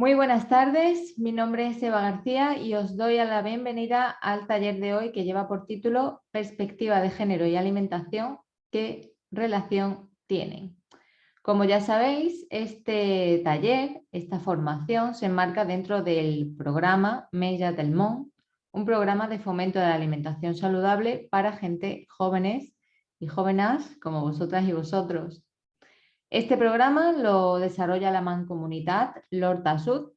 Muy buenas tardes, mi nombre es Eva García y os doy la bienvenida al taller de hoy que lleva por título Perspectiva de género y alimentación, ¿qué relación tienen? Como ya sabéis, este taller, esta formación se enmarca dentro del programa Mella del Món, un programa de fomento de la alimentación saludable para gente jóvenes y jóvenes como vosotras y vosotros. Este programa lo desarrolla la Mancomunitat l'Horta Sud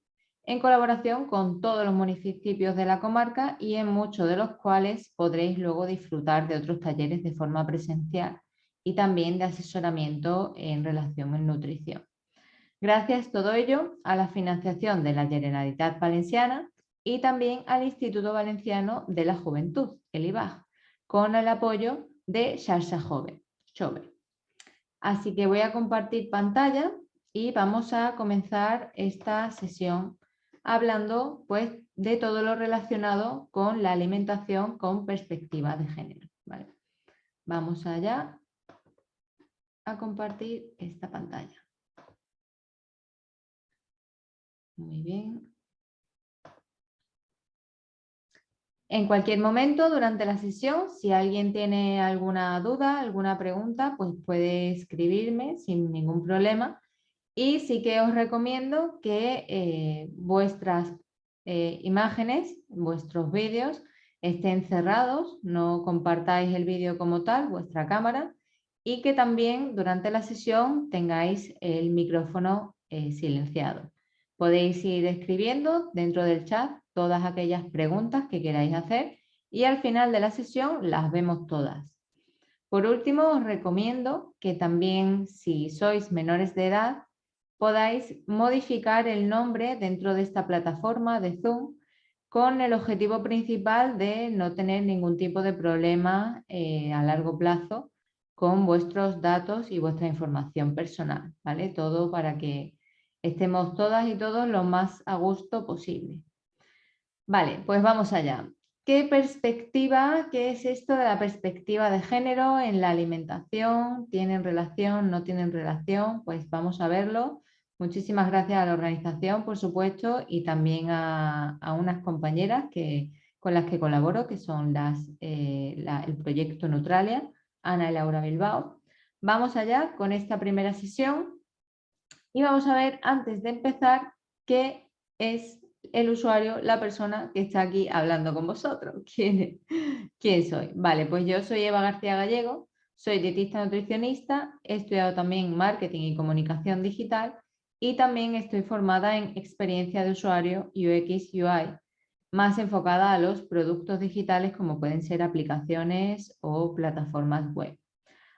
en colaboración con todos los municipios de la comarca y en muchos de los cuales podréis luego disfrutar de otros talleres de forma presencial y también de asesoramiento en relación con nutrición. Gracias todo ello a la financiación de la Generalitat Valenciana y también al Instituto Valenciano de la Juventud, el IVAG, con el apoyo de Xarxa Jove. Así que voy a compartir pantalla y vamos a comenzar esta sesión hablando pues, de todo lo relacionado con la alimentación con perspectiva de género. ¿Vale? Vamos allá a compartir esta pantalla. Muy bien. En cualquier momento durante la sesión, si alguien tiene alguna duda, alguna pregunta, pues puede escribirme sin ningún problema. Y sí que os recomiendo que vuestras imágenes, vuestros vídeos estén cerrados, no compartáis el vídeo como tal, vuestra cámara, y que también durante la sesión tengáis el micrófono silenciado. Podéis ir escribiendo dentro del chat todas aquellas preguntas que queráis hacer y al final de la sesión las vemos todas. Por último, os recomiendo que también, si sois menores de edad, podáis modificar el nombre dentro de esta plataforma de Zoom con el objetivo principal de no tener ningún tipo de problema a largo plazo con vuestros datos y vuestra información personal, ¿vale? Todo para que estemos todas y todos lo más a gusto posible. Vale, pues vamos allá. ¿Qué perspectiva, qué es esto de la perspectiva de género en la alimentación? ¿Tienen relación, no tienen relación? Pues vamos a verlo. Muchísimas gracias a la organización, por supuesto, y también a unas compañeras con las que colaboro, que son el proyecto Neutralia, Ana y Laura Bilbao. Vamos allá con esta primera sesión y vamos a ver, antes de empezar, qué es el usuario, la persona que está aquí hablando con vosotros. ¿Quién soy? Vale, pues yo soy Eva García Gallego, soy dietista nutricionista, he estudiado también marketing y comunicación digital y también estoy formada en experiencia de usuario UX UI, más enfocada a los productos digitales como pueden ser aplicaciones o plataformas web.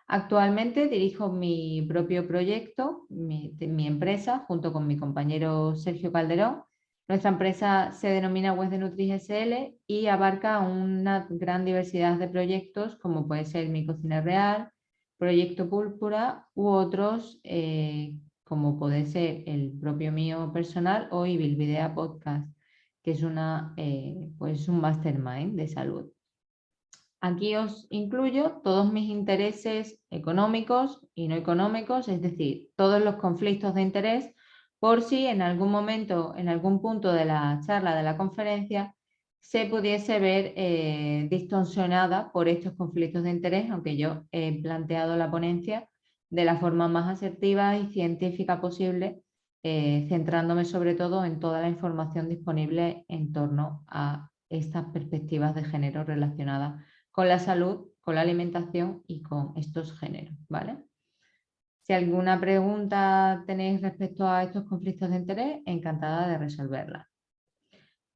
Actualmente dirijo mi propio proyecto, mi empresa, junto con mi compañero Sergio Calderón. Nuestra empresa se denomina Web de Nutri SL y abarca una gran diversidad de proyectos como puede ser Mi Cocina Real, Proyecto Púrpura u otros como puede ser el propio mío personal o Ibilbidea Podcast, que es pues un mastermind de salud. Aquí os incluyo todos mis intereses económicos y no económicos, es decir, todos los conflictos de interés, por si en algún momento, en algún punto de la charla, de la conferencia, se pudiese ver distorsionada por estos conflictos de interés, aunque yo he planteado la ponencia de la forma más asertiva y científica posible, centrándome sobre todo en toda la información disponible en torno a estas perspectivas de género relacionadas con la salud, con la alimentación y con estos géneros, ¿vale? Si alguna pregunta tenéis respecto a estos conflictos de interés, encantada de resolverla.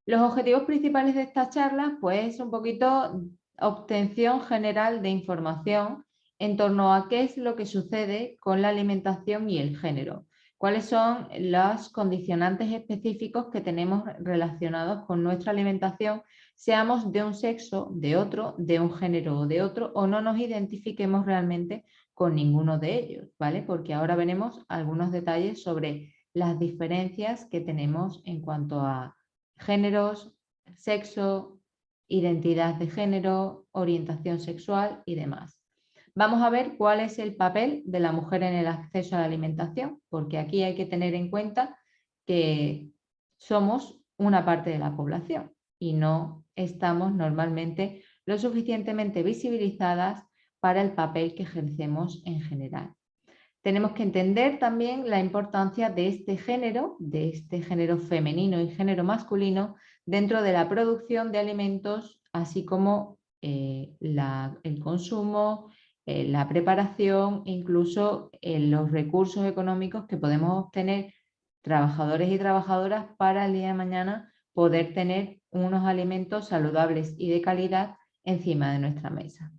Los objetivos principales de estas charlas, pues un poquito obtención general de información en torno a qué es lo que sucede con la alimentación y el género. ¿Cuáles son los condicionantes específicos que tenemos relacionados con nuestra alimentación, seamos de un sexo, de otro, de un género o de otro, o no nos identifiquemos realmente con ninguno de ellos, ¿vale? Porque ahora veremos algunos detalles sobre las diferencias que tenemos en cuanto a géneros, sexo, identidad de género, orientación sexual y demás. Vamos a ver cuál es el papel de la mujer en el acceso a la alimentación, porque aquí hay que tener en cuenta que somos una parte de la población y no estamos normalmente lo suficientemente visibilizadas para el papel que ejercemos en general. Tenemos que entender también la importancia de este género femenino y género masculino dentro de la producción de alimentos, así como el consumo, la preparación, incluso los recursos económicos que podemos obtener trabajadores y trabajadoras para el día de mañana poder tener unos alimentos saludables y de calidad encima de nuestra mesa.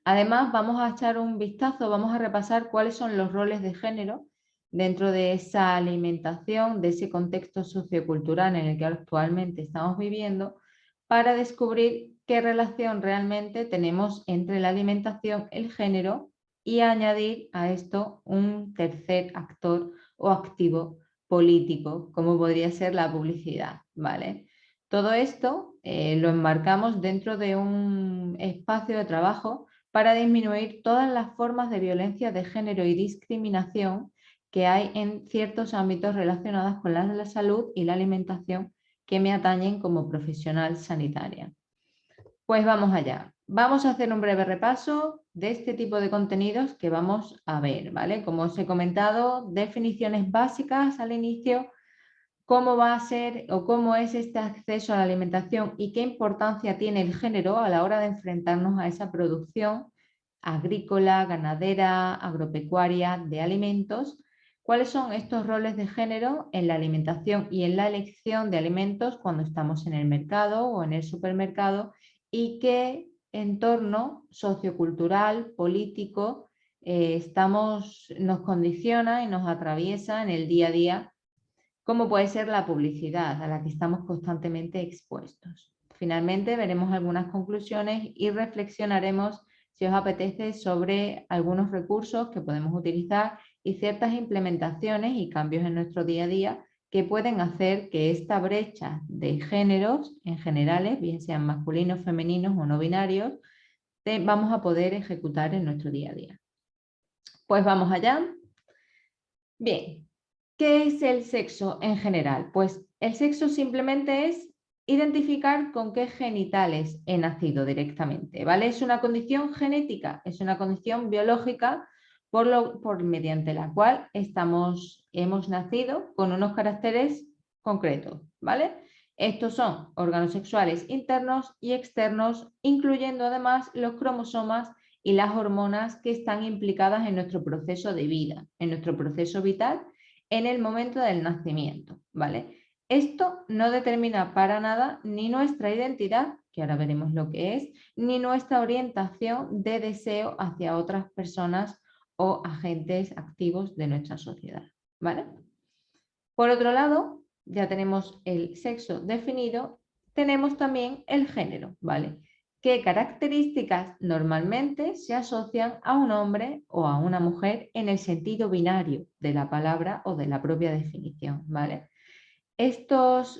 Además, vamos a echar un vistazo, vamos a repasar cuáles son los roles de género dentro de esa alimentación, de ese contexto sociocultural en el que actualmente estamos viviendo, para descubrir qué relación realmente tenemos entre la alimentación, el género, y añadir a esto un tercer actor o activo político, como podría ser la publicidad, ¿vale? Todo esto lo enmarcamos dentro de un espacio de trabajo para disminuir todas las formas de violencia de género y discriminación que hay en ciertos ámbitos relacionados con la salud y la alimentación que me atañen como profesional sanitaria. Pues vamos allá. Vamos a hacer un breve repaso de este tipo de contenidos que vamos a ver, ¿vale? Como os he comentado, definiciones básicas al inicio, cómo va a ser o cómo es este acceso a la alimentación y qué importancia tiene el género a la hora de enfrentarnos a esa producción agrícola, ganadera, agropecuaria de alimentos. ¿Cuáles son estos roles de género en la alimentación y en la elección de alimentos cuando estamos en el mercado o en el supermercado? ¿Y qué entorno sociocultural, político, nos condiciona y nos atraviesa en el día a día, como puede ser la publicidad a la que estamos constantemente expuestos? Finalmente veremos algunas conclusiones y reflexionaremos, si os apetece, sobre algunos recursos que podemos utilizar y ciertas implementaciones y cambios en nuestro día a día que pueden hacer que esta brecha de géneros en generales, bien sean masculinos, femeninos o no binarios, vamos a poder ejecutar en nuestro día a día. Pues vamos allá. Bien, ¿qué es el sexo en general? Pues el sexo simplemente es identificar con qué genitales he nacido directamente, ¿vale? Es una condición genética, es una condición biológica mediante la cual hemos nacido con unos caracteres concretos, ¿vale? Estos son órganos sexuales internos y externos, incluyendo además los cromosomas y las hormonas que están implicadas en nuestro proceso de vida, en nuestro proceso vital, en el momento del nacimiento, ¿vale? Esto no determina para nada ni nuestra identidad, que ahora veremos lo que es, ni nuestra orientación de deseo hacia otras personas o agentes activos de nuestra sociedad, ¿vale? Por otro lado, ya tenemos el sexo definido, tenemos también el género, ¿vale? ¿Qué características normalmente se asocian a un hombre o a una mujer en el sentido binario de la palabra o de la propia definición, ¿vale? Estas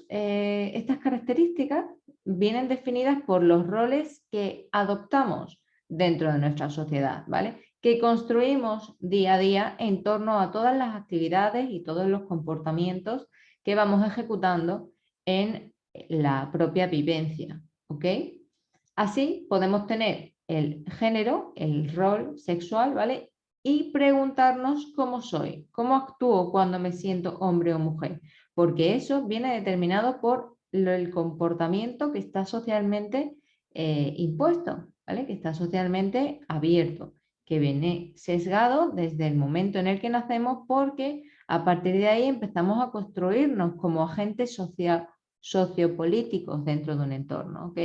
características vienen definidas por los roles que adoptamos dentro de nuestra sociedad, ¿vale? Que construimos día a día en torno a todas las actividades y todos los comportamientos que vamos ejecutando en la propia vivencia, ¿ok? Así podemos tener el género, el rol sexual, ¿vale? Y preguntarnos cómo soy, cómo actúo cuando me siento hombre o mujer, porque eso viene determinado por el comportamiento que está socialmente impuesto, ¿vale? Que está socialmente abierto, que viene sesgado desde el momento en el que nacemos, porque a partir de ahí empezamos a construirnos como agentes sociopolíticos dentro de un entorno, ¿ok?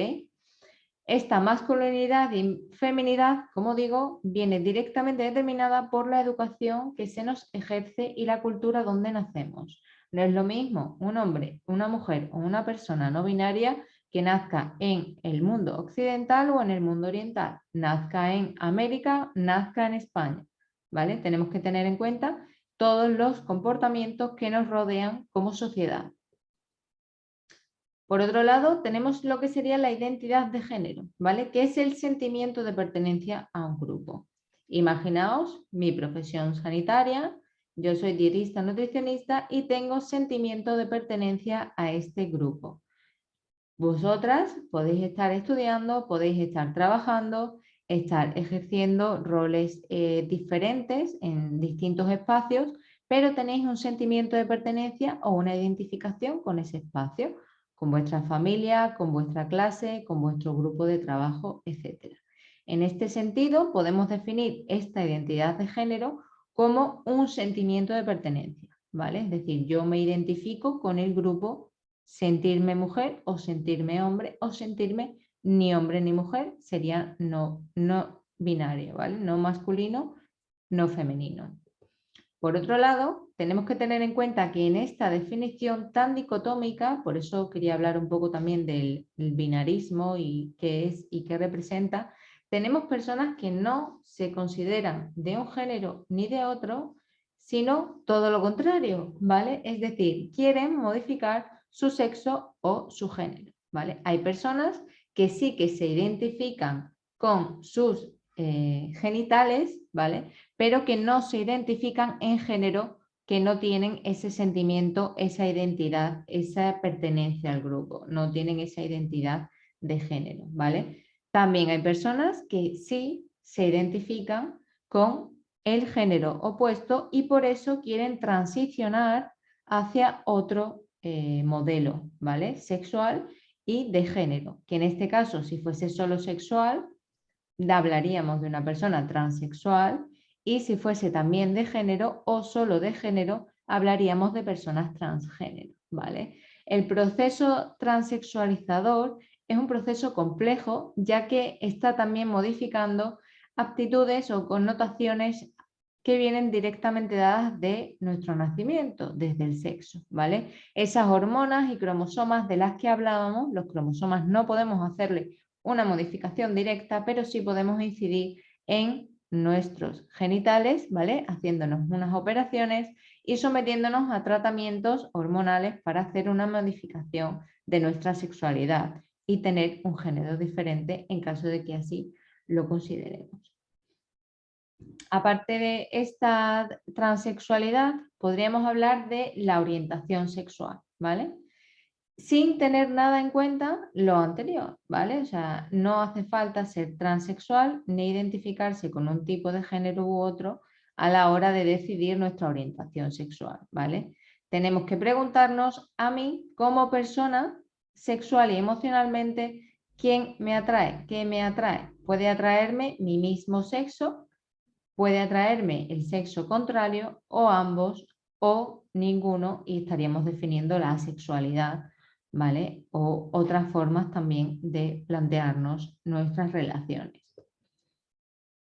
Esta masculinidad y feminidad, como digo, viene directamente determinada por la educación que se nos ejerce y la cultura donde nacemos. No es lo mismo un hombre, una mujer o una persona no binaria que nazca en el mundo occidental o en el mundo oriental, nazca en América, nazca en España, ¿vale? Tenemos que tener en cuenta todos los comportamientos que nos rodean como sociedad. Por otro lado, tenemos lo que sería la identidad de género, ¿vale? Que es el sentimiento de pertenencia a un grupo. Imaginaos mi profesión sanitaria, yo soy dietista nutricionista y tengo sentimiento de pertenencia a este grupo. Vosotras podéis estar estudiando, podéis estar trabajando, estar ejerciendo roles diferentes en distintos espacios, pero tenéis un sentimiento de pertenencia o una identificación con ese espacio, con vuestra familia, con vuestra clase, con vuestro grupo de trabajo, etc. En este sentido, podemos definir esta identidad de género como un sentimiento de pertenencia, ¿vale? Es decir, yo me identifico con el grupo, sentirme mujer o sentirme hombre o sentirme ni hombre ni mujer, sería no binario, ¿vale? No masculino, no femenino. Por otro lado, tenemos que tener en cuenta que en esta definición tan dicotómica, por eso quería hablar un poco también del binarismo y qué es y qué representa, tenemos personas que no se consideran de un género ni de otro, sino todo lo contrario, ¿vale? Es decir, quieren modificar su sexo o su género, ¿vale? Hay personas que sí que se identifican con sus genitales, ¿vale? Pero que no se identifican en género, que no tienen ese sentimiento, esa identidad, esa pertenencia al grupo, no tienen esa identidad de género, ¿vale? También hay personas que sí se identifican con el género opuesto y por eso quieren transicionar hacia otro modelo, ¿vale? Sexual y de género, que en este caso, si fuese solo sexual, hablaríamos de una persona transexual, y si fuese también de género o solo de género, hablaríamos de personas transgénero, ¿vale? El proceso transexualizador es un proceso complejo, ya que está también modificando aptitudes o connotaciones que vienen directamente dadas de nuestro nacimiento, desde el sexo, ¿vale? Esas hormonas y cromosomas de las que hablábamos, los cromosomas no podemos hacerle una modificación directa, pero sí podemos incidir en nuestros genitales, ¿vale? Haciéndonos unas operaciones y sometiéndonos a tratamientos hormonales para hacer una modificación de nuestra sexualidad y tener un género diferente en caso de que así lo consideremos. Aparte de esta transexualidad, podríamos hablar de la orientación sexual, ¿vale? Sin tener nada en cuenta lo anterior, ¿vale? O sea, no hace falta ser transexual ni identificarse con un tipo de género u otro a la hora de decidir nuestra orientación sexual, ¿vale? Tenemos que preguntarnos a mí, como persona sexual y emocionalmente, ¿quién me atrae? ¿Qué me atrae? Puede atraerme mi mismo sexo, puede atraerme el sexo contrario o ambos o ninguno y estaríamos definiendo la asexualidad, ¿vale? O otras formas también de plantearnos nuestras relaciones.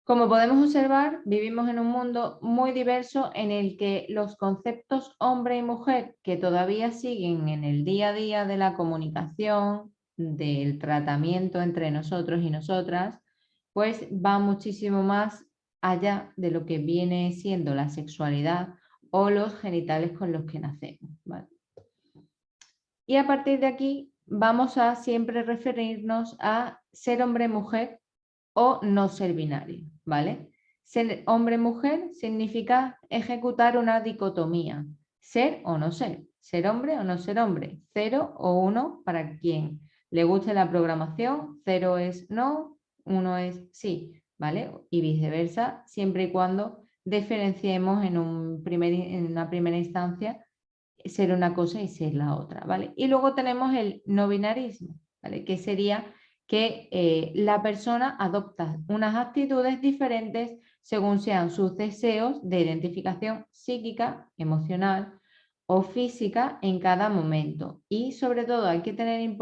Como podemos observar, vivimos en un mundo muy diverso en el que los conceptos hombre y mujer que todavía siguen en el día a día de la comunicación, del tratamiento entre nosotros y nosotras, pues va muchísimo más allá de lo que viene siendo la sexualidad o los genitales con los que nacemos, ¿vale? Y a partir de aquí vamos a siempre referirnos a ser hombre-mujer o no ser binario, ¿vale? Ser hombre-mujer significa ejecutar una dicotomía, ser o no ser hombre o no ser hombre, 0 o 1 para quien le guste la programación, 0 es no, 1 es sí, ¿vale? Y viceversa, siempre y cuando diferenciemos en una primera instancia ser una cosa y ser la otra, ¿vale? Y luego tenemos el no binarismo, ¿vale? Que sería que la persona adopta unas actitudes diferentes según sean sus deseos de identificación psíquica, emocional o física en cada momento. Y sobre todo hay que tener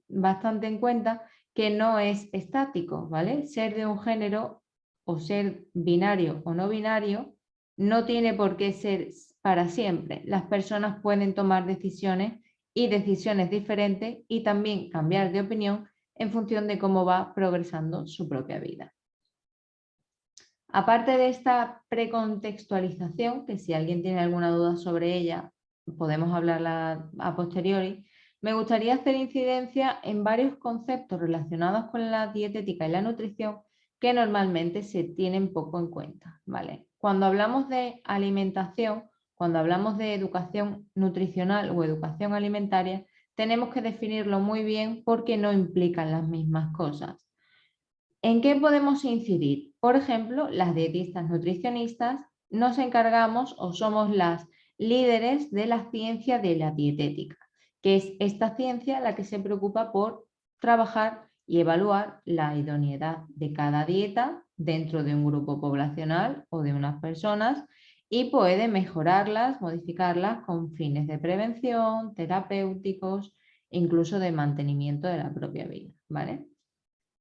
bastante en cuenta que no es estático, ¿vale? Ser de un género o ser binario o no binario no tiene por qué ser para siempre. Las personas pueden tomar decisiones y decisiones diferentes y también cambiar de opinión en función de cómo va progresando su propia vida. Aparte de esta precontextualización, que si alguien tiene alguna duda sobre ella, podemos hablarla a posteriori, me gustaría hacer incidencia en varios conceptos relacionados con la dietética y la nutrición que normalmente se tienen poco en cuenta, ¿vale? cuando hablamos de alimentación, cuando hablamos de educación nutricional o educación alimentaria, tenemos que definirlo muy bien porque no implican las mismas cosas. ¿En qué podemos incidir? Por ejemplo, las dietistas nutricionistas nos encargamos o somos las líderes de la ciencia de la dietética, que es esta ciencia la que se preocupa por trabajar y evaluar la idoneidad de cada dieta dentro de un grupo poblacional o de unas personas y puede mejorarlas, modificarlas con fines de prevención, terapéuticos, incluso de mantenimiento de la propia vida, ¿vale?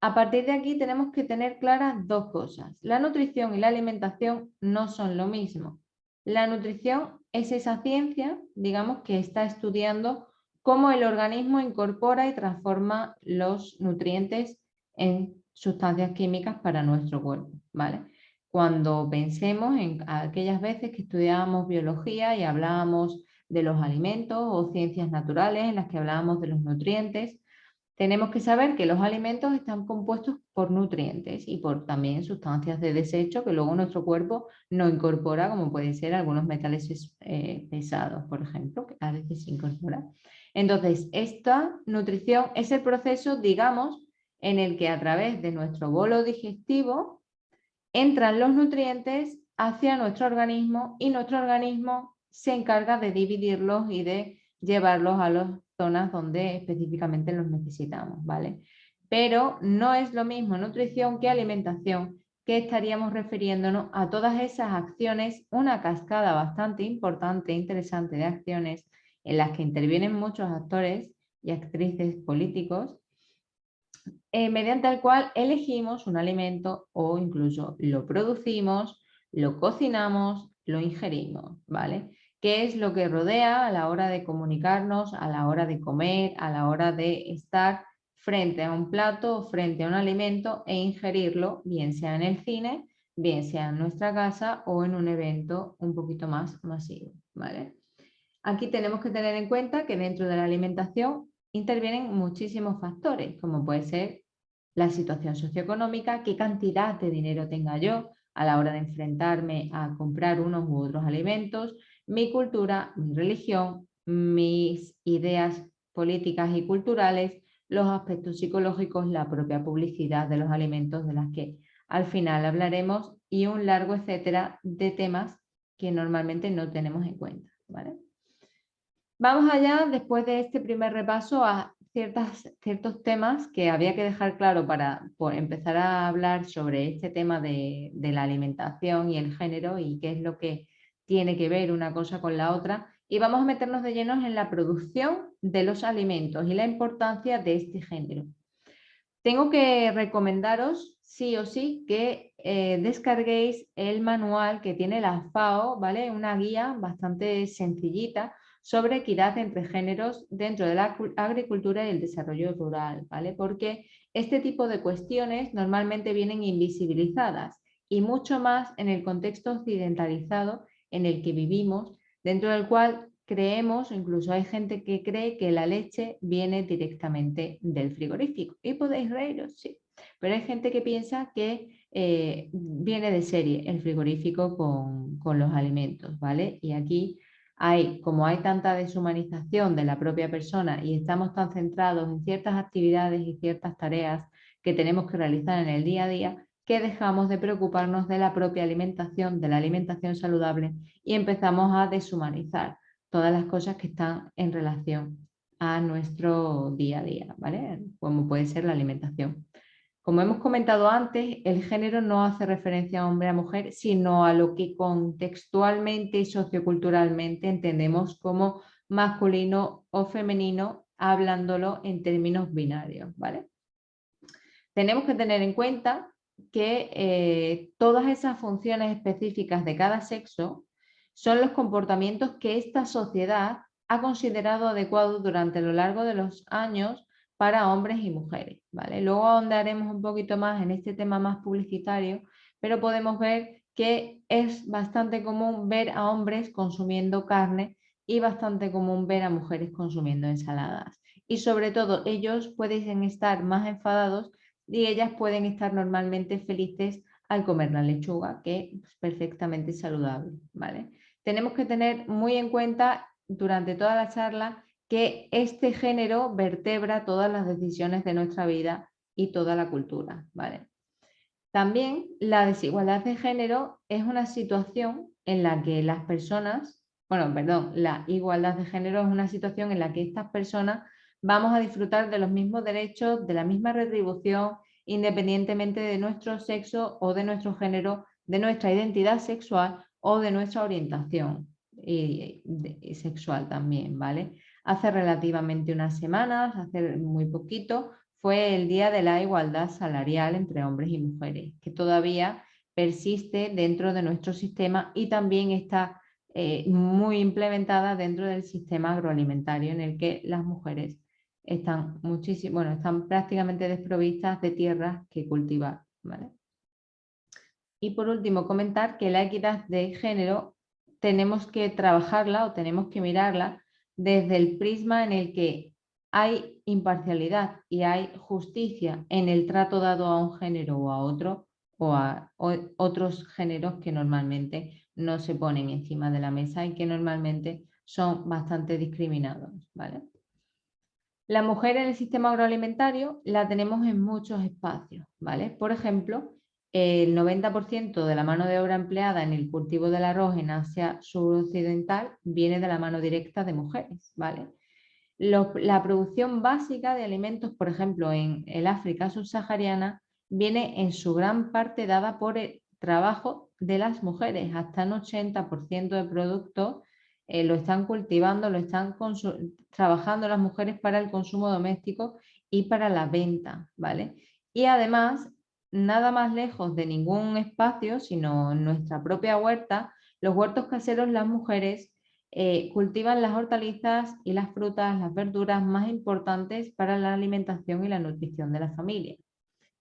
A partir de aquí tenemos que tener claras dos cosas. La nutrición y la alimentación no son lo mismo. La nutrición es esa ciencia, digamos, que está estudiando cómo el organismo incorpora y transforma los nutrientes en sustancias químicas para nuestro cuerpo, ¿vale? Cuando pensemos en aquellas veces que estudiábamos biología y hablábamos de los alimentos o ciencias naturales en las que hablábamos de los nutrientes, tenemos que saber que los alimentos están compuestos por nutrientes y por también sustancias de desecho que luego nuestro cuerpo no incorpora, como pueden ser algunos metales pesados, por ejemplo, que a veces se incorporan. Entonces, esta nutrición es el proceso, digamos, en el que a través de nuestro bolo digestivo entran los nutrientes hacia nuestro organismo y nuestro organismo se encarga de dividirlos y de llevarlos a las zonas donde específicamente los necesitamos, ¿vale? Pero no es lo mismo nutrición que alimentación, que estaríamos refiriéndonos a todas esas acciones, una cascada bastante importante e interesante de acciones en las que intervienen muchos actores y actrices políticos, mediante el cual elegimos un alimento o incluso lo producimos, lo cocinamos, lo ingerimos, ¿vale? ¿Qué es lo que rodea a la hora de comunicarnos, a la hora de comer, a la hora de estar frente a un plato o frente a un alimento e ingerirlo, bien sea en el cine, bien sea en nuestra casa o en un evento un poquito más masivo, ¿vale? Aquí tenemos que tener en cuenta que dentro de la alimentación intervienen muchísimos factores, como puede ser la situación socioeconómica, qué cantidad de dinero tenga yo a la hora de enfrentarme a comprar unos u otros alimentos, mi cultura, mi religión, mis ideas políticas y culturales, los aspectos psicológicos, la propia publicidad de los alimentos de las que al final hablaremos y un largo etcétera de temas que normalmente no tenemos en cuenta, ¿vale? Vamos allá, después de este primer repaso, a ciertos temas que había que dejar claro para empezar a hablar sobre este tema de la alimentación y el género y qué es lo que tiene que ver una cosa con la otra. Y vamos a meternos de llenos en la producción de los alimentos y la importancia de este género. Tengo que recomendaros sí o sí que descarguéis el manual que tiene la FAO, ¿vale? Una guía bastante sencillita sobre equidad entre géneros dentro de la agricultura y el desarrollo rural, ¿vale? Porque este tipo de cuestiones normalmente vienen invisibilizadas y mucho más en el contexto occidentalizado en el que vivimos, dentro del cual creemos, o incluso hay gente que cree que la leche viene directamente del frigorífico. Y podéis reíros, sí. Pero hay gente que piensa que viene de serie el frigorífico con los alimentos, ¿vale? Y aquí como hay tanta deshumanización de la propia persona y estamos tan centrados en ciertas actividades y ciertas tareas que tenemos que realizar en el día a día, que dejamos de preocuparnos de la propia alimentación, de la alimentación saludable y empezamos a deshumanizar todas las cosas que están en relación a nuestro día a día, ¿vale? Como puede ser la alimentación. Como hemos comentado antes, el género no hace referencia a hombre o a mujer, sino a lo que contextualmente y socioculturalmente entendemos como masculino o femenino, hablándolo en términos binarios, ¿vale? Tenemos que tener en cuenta que todas esas funciones específicas de cada sexo son los comportamientos que esta sociedad ha considerado adecuados durante lo largo de los años para hombres y mujeres, ¿vale? Luego ahondaremos un poquito más en este tema más publicitario, pero podemos ver que es bastante común ver a hombres consumiendo carne y bastante común ver a mujeres consumiendo ensaladas. Y sobre todo ellos pueden estar más enfadados y ellas pueden estar normalmente felices al comer la lechuga, que es perfectamente saludable, ¿vale? Tenemos que tener muy en cuenta durante toda la charla que este género vertebra todas las decisiones de nuestra vida y toda la cultura, ¿vale? También la desigualdad de género es una situación en la que las personas, bueno, perdón, la igualdad de género es una situación en la que estas personas vamos a disfrutar de los mismos derechos, de la misma retribución, independientemente de nuestro sexo o de nuestro género, de nuestra identidad sexual o de nuestra orientación y sexual también, ¿vale? Hace relativamente unas semanas, hace muy poquito, fue el Día de la Igualdad Salarial entre hombres y mujeres, que todavía persiste dentro de nuestro sistema y también está muy implementada dentro del sistema agroalimentario en el que las mujeres están muchísimo, bueno, están prácticamente desprovistas de tierras que cultivar, ¿vale? Y por último, comentar que la equidad de género tenemos que trabajarla o tenemos que mirarla desde el prisma en el que hay imparcialidad y hay justicia en el trato dado a un género o a otro o otros géneros que normalmente no se ponen encima de la mesa y que normalmente son bastante discriminados, ¿vale? La mujer en el sistema agroalimentario la tenemos en muchos espacios, ¿vale? Por ejemplo, el 90% de la mano de obra empleada en el cultivo del arroz en Asia suroccidental viene de la mano directa de mujeres, ¿vale? La producción básica de alimentos, por ejemplo, en el África subsahariana, viene en su gran parte dada por el trabajo de las mujeres. Hasta un 80% de productos lo están cultivando, lo están trabajando las mujeres para el consumo doméstico y para la venta, ¿vale? Y además, nada más lejos de ningún espacio, sino en nuestra propia huerta, los huertos caseros, las mujeres cultivan las hortalizas y las frutas, las verduras más importantes para la alimentación y la nutrición de la familia.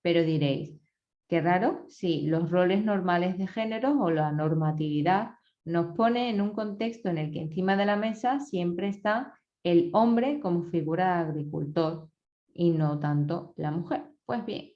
Pero diréis, qué raro, si los roles normales de género o la normatividad nos pone en un contexto en el que encima de la mesa siempre está el hombre como figura de agricultor y no tanto la mujer. Pues bien,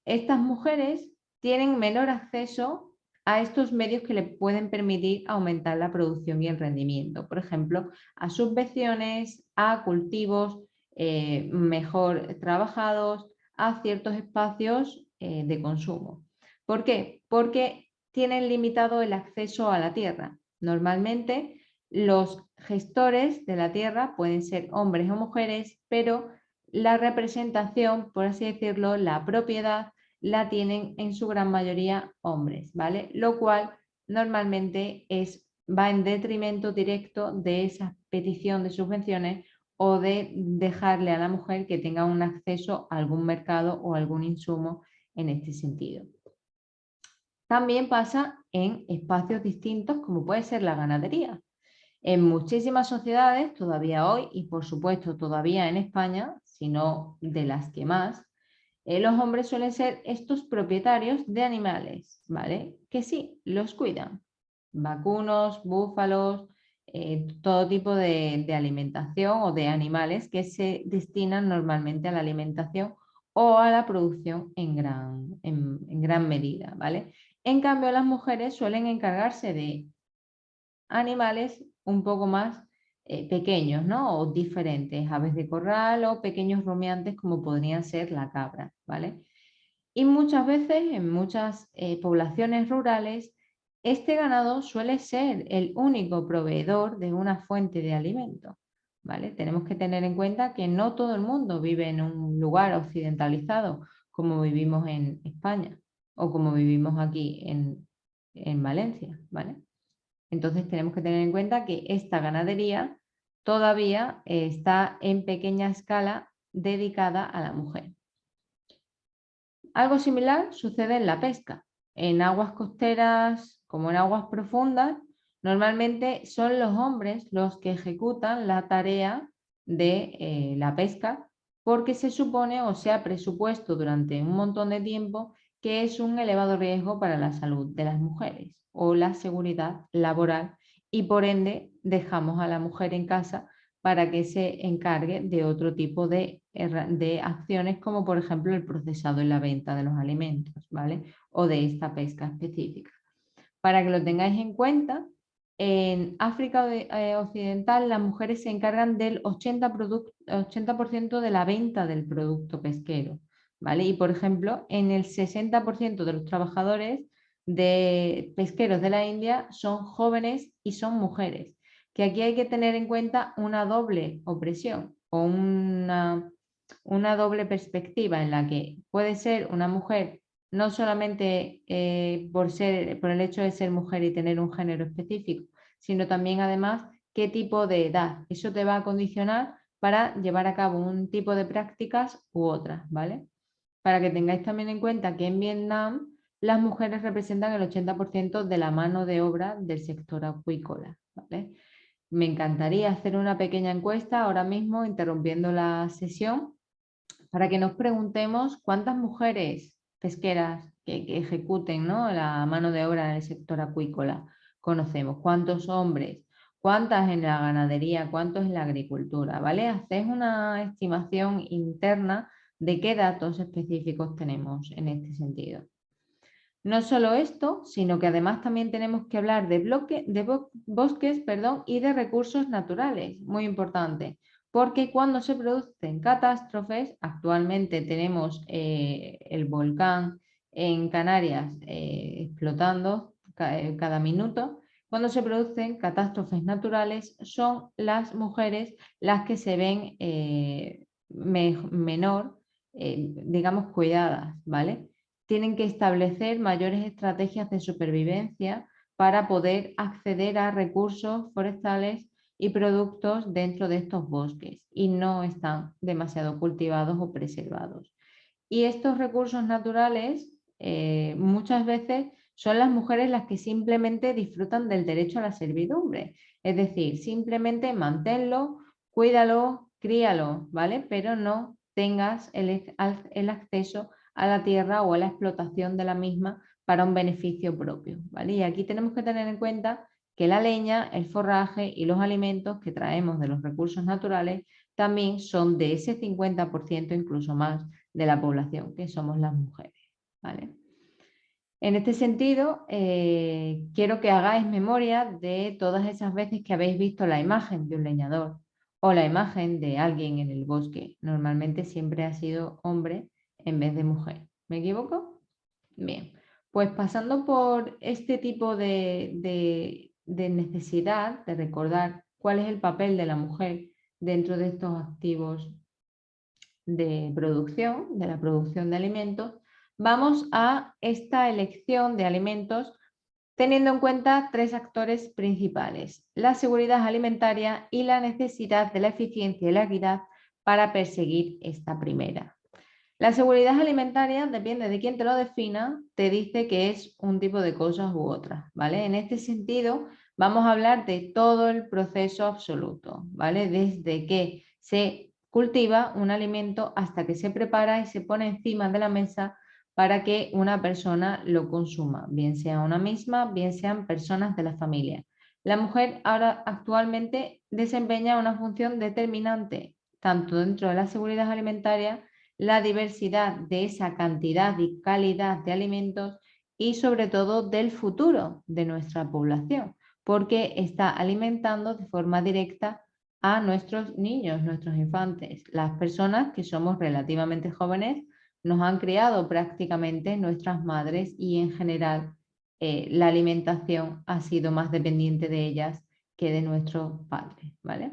estas mujeres tienen menor acceso a estos medios que le pueden permitir aumentar la producción y el rendimiento. Por ejemplo, a subvenciones, a cultivos mejor trabajados, a ciertos espacios de consumo. ¿Por qué? Porque tienen limitado el acceso a la tierra. Normalmente los gestores de la tierra pueden ser hombres o mujeres, pero la representación, por así decirlo, la propiedad, la tienen en su gran mayoría hombres, ¿vale? Lo cual normalmente va en detrimento directo de esa petición de subvenciones o de dejarle a la mujer que tenga un acceso a algún mercado o algún insumo en este sentido. También pasa en espacios distintos como puede ser la ganadería. En muchísimas sociedades, todavía hoy, y por supuesto todavía en España, si no de las que más, los hombres suelen ser estos propietarios de animales, ¿vale? Que sí, los cuidan. Vacunos, búfalos, todo tipo de alimentación o de animales que se destinan normalmente a la alimentación o a la producción en gran medida, ¿vale? En cambio, las mujeres suelen encargarse de animales un poco más pequeños, ¿no? O diferentes, aves de corral o pequeños rumiantes como podrían ser la cabra, ¿vale? Y muchas veces en muchas poblaciones rurales este ganado suele ser el único proveedor de una fuente de alimento, ¿vale? Tenemos que tener en cuenta que no todo el mundo vive en un lugar occidentalizado como vivimos en España o como vivimos aquí en Valencia, ¿vale? Entonces tenemos que tener en cuenta que esta ganadería todavía está en pequeña escala dedicada a la mujer. Algo similar sucede en la pesca. En aguas costeras como en aguas profundas, normalmente son los hombres los que ejecutan la tarea de la pesca porque se supone o se ha presupuesto durante un montón de tiempo que es un elevado riesgo para la salud de las mujeres o la seguridad laboral y por ende dejamos a la mujer en casa para que se encargue de otro tipo de acciones, como por ejemplo el procesado y la venta de los alimentos, ¿vale? O de esta pesca específica. Para que lo tengáis en cuenta, en África Occidental las mujeres se encargan del 80% de la venta del producto pesquero, ¿vale? Y por ejemplo, en el 60% de los trabajadores de pesqueros de la India son jóvenes y son mujeres, que aquí hay que tener en cuenta una doble opresión o una doble perspectiva en la que puede ser una mujer no solamente por el hecho de ser mujer y tener un género específico, sino también además qué tipo de edad. Eso te va a condicionar para llevar a cabo un tipo de prácticas u otras, ¿vale? Para que tengáis también en cuenta que en Vietnam las mujeres representan el 80% de la mano de obra del sector acuícola, ¿vale? Me encantaría hacer una pequeña encuesta ahora mismo, interrumpiendo la sesión, para que nos preguntemos cuántas mujeres pesqueras que ejecuten, ¿no?, la mano de obra en el sector acuícola conocemos, cuántos hombres, cuántas en la ganadería, cuántos en la agricultura, ¿vale? Hacéis una estimación interna de qué datos específicos tenemos en este sentido. No solo esto, sino que además también tenemos que hablar de bosques, y de recursos naturales, muy importante, porque cuando se producen catástrofes, actualmente tenemos el volcán en Canarias explotando cada minuto. Cuando se producen catástrofes naturales, son las mujeres las que se ven menor, digamos, cuidadas, ¿vale? Tienen que establecer mayores estrategias de supervivencia para poder acceder a recursos forestales y productos dentro de estos bosques y no están demasiado cultivados o preservados. Y estos recursos naturales muchas veces son las mujeres las que simplemente disfrutan del derecho a la servidumbre, es decir, simplemente manténlo, cuídalo, críalo, ¿vale? Pero no tengas el acceso a la tierra o a la explotación de la misma para un beneficio propio, ¿vale? Y aquí tenemos que tener en cuenta que la leña, el forraje y los alimentos que traemos de los recursos naturales también son de ese 50%, incluso más, de la población, que somos las mujeres, ¿vale? En este sentido, quiero que hagáis memoria de todas esas veces que habéis visto la imagen de un leñador o la imagen de alguien en el bosque. Normalmente siempre ha sido hombre en vez de mujer. ¿Me equivoco? Bien, pues pasando por este tipo de necesidad de recordar cuál es el papel de la mujer dentro de estos activos de producción, de la producción de alimentos, vamos a esta elección de alimentos teniendo en cuenta tres actores principales: la seguridad alimentaria y la necesidad de la eficiencia y la equidad para perseguir esta primera. La seguridad alimentaria, depende de quién te lo defina, te dice que es un tipo de cosas u otras, ¿vale? En este sentido, vamos a hablar de todo el proceso absoluto, ¿vale? Desde que se cultiva un alimento hasta que se prepara y se pone encima de la mesa para que una persona lo consuma, bien sea una misma, bien sean personas de la familia. La mujer ahora actualmente desempeña una función determinante, tanto dentro de la seguridad alimentaria, la diversidad de esa cantidad y calidad de alimentos y sobre todo del futuro de nuestra población, porque está alimentando de forma directa a nuestros niños, nuestros infantes. Las personas que somos relativamente jóvenes nos han criado prácticamente nuestras madres y en general la alimentación ha sido más dependiente de ellas que de nuestros padres, ¿vale?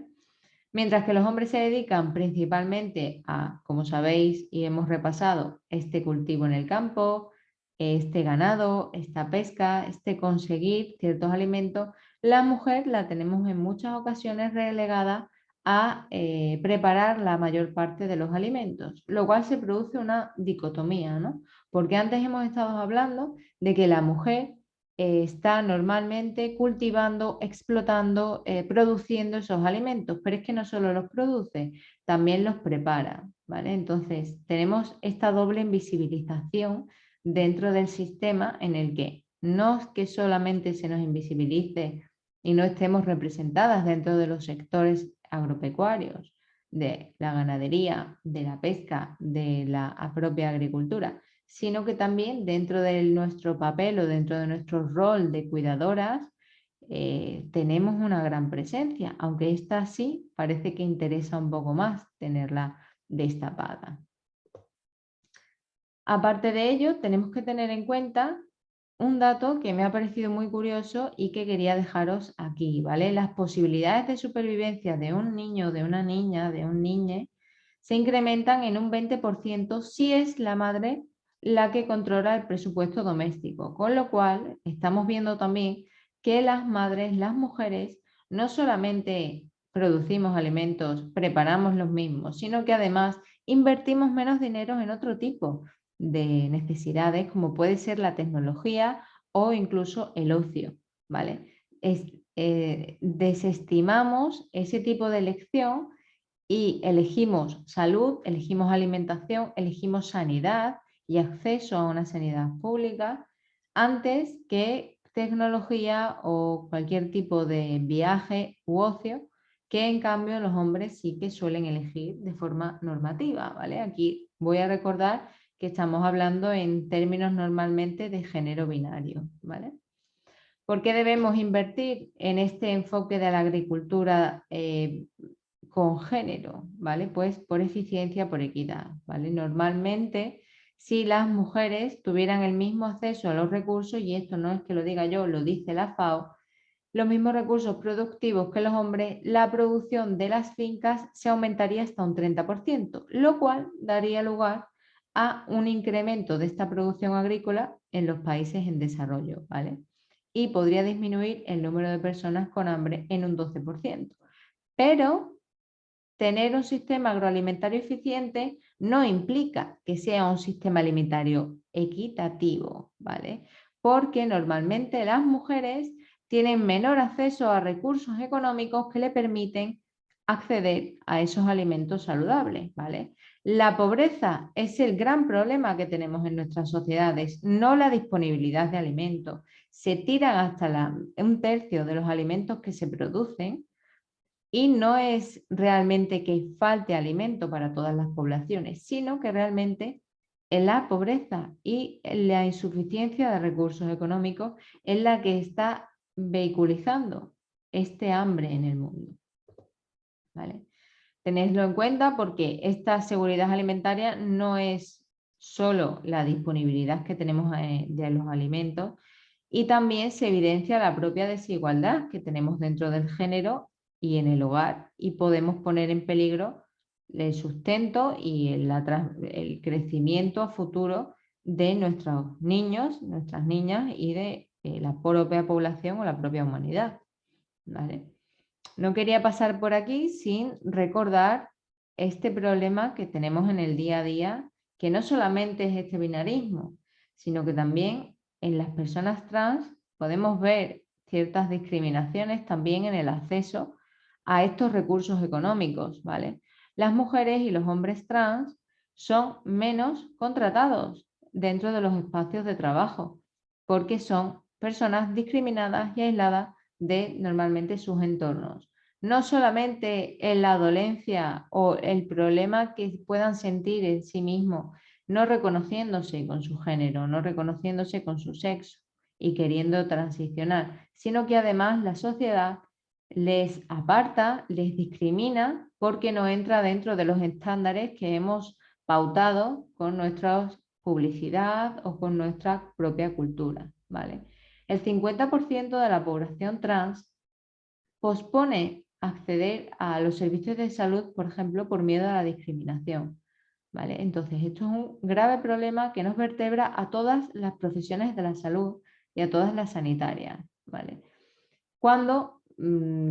Mientras que los hombres se dedican principalmente a, como sabéis y hemos repasado, este cultivo en el campo, este ganado, esta pesca, este conseguir ciertos alimentos, la mujer la tenemos en muchas ocasiones relegada a preparar la mayor parte de los alimentos, lo cual se produce una dicotomía, ¿no? Porque antes hemos estado hablando de que la mujer está normalmente cultivando, explotando, produciendo esos alimentos, pero es que no solo los produce, también los prepara, ¿vale? Entonces tenemos esta doble invisibilización dentro del sistema en el que no es que solamente se nos invisibilice y no estemos representadas dentro de los sectores agropecuarios, de la ganadería, de la pesca, de la propia agricultura, sino que también dentro de nuestro papel o dentro de nuestro rol de cuidadoras tenemos una gran presencia, aunque esta sí parece que interesa un poco más tenerla destapada. Aparte de ello, tenemos que tener en cuenta un dato que me ha parecido muy curioso y que quería dejaros aquí, ¿vale? Las posibilidades de supervivencia de un niño, de una niña, de un niñe, se incrementan en un 20% si es la madre la que controla el presupuesto doméstico, con lo cual estamos viendo también que las madres, las mujeres, no solamente producimos alimentos, preparamos los mismos, sino que además invertimos menos dinero en otro tipo de necesidades, como puede ser la tecnología o incluso el ocio, ¿vale? Desestimamos ese tipo de elección y elegimos salud, elegimos alimentación, elegimos sanidad y acceso a una sanidad pública antes que tecnología o cualquier tipo de viaje u ocio que en cambio los hombres sí que suelen elegir de forma normativa, ¿vale? Aquí voy a recordar que estamos hablando en términos normalmente de género binario, ¿vale? ¿Por qué debemos invertir en este enfoque de la agricultura con género? ¿Vale? Pues por eficiencia, por equidad, ¿vale? Normalmente, si las mujeres tuvieran el mismo acceso a los recursos, y esto no es que lo diga yo, lo dice la FAO, los mismos recursos productivos que los hombres, la producción de las fincas se aumentaría hasta un 30%, lo cual daría lugar a un incremento de esta producción agrícola en los países en desarrollo, ¿vale? Y podría disminuir el número de personas con hambre en un 12%. Pero tener un sistema agroalimentario eficiente no implica que sea un sistema alimentario equitativo, ¿vale? Porque normalmente las mujeres tienen menor acceso a recursos económicos que le permiten acceder a esos alimentos saludables, ¿vale? La pobreza es el gran problema que tenemos en nuestras sociedades, no la disponibilidad de alimentos. Se tiran hasta un tercio de los alimentos que se producen y no es realmente que falte alimento para todas las poblaciones, sino que realmente la pobreza y la insuficiencia de recursos económicos es la que está vehiculizando este hambre en el mundo, ¿vale? Tenedlo en cuenta porque esta seguridad alimentaria no es solo la disponibilidad que tenemos de los alimentos, y también se evidencia la propia desigualdad que tenemos dentro del género y en el hogar, y podemos poner en peligro el sustento y el crecimiento a futuro de nuestros niños, nuestras niñas y de la propia población o la propia humanidad, ¿vale? No quería pasar por aquí sin recordar este problema que tenemos en el día a día, que no solamente es este binarismo, sino que también en las personas trans podemos ver ciertas discriminaciones también en el acceso a estos recursos económicos, ¿vale? Las mujeres y los hombres trans son menos contratados dentro de los espacios de trabajo, porque son personas discriminadas y aisladas de normalmente sus entornos. No solamente en la dolencia o el problema que puedan sentir en sí mismos, no reconociéndose con su género, no reconociéndose con su sexo y queriendo transicionar, sino que además la sociedad les aparta, les discrimina porque no entra dentro de los estándares que hemos pautado con nuestra publicidad o con nuestra propia cultura, ¿vale? El 50% de la población trans pospone acceder a los servicios de salud, por ejemplo, por miedo a la discriminación, ¿vale? Entonces, esto es un grave problema que nos vertebra a todas las profesiones de la salud y a todas las sanitarias, ¿vale? Cuando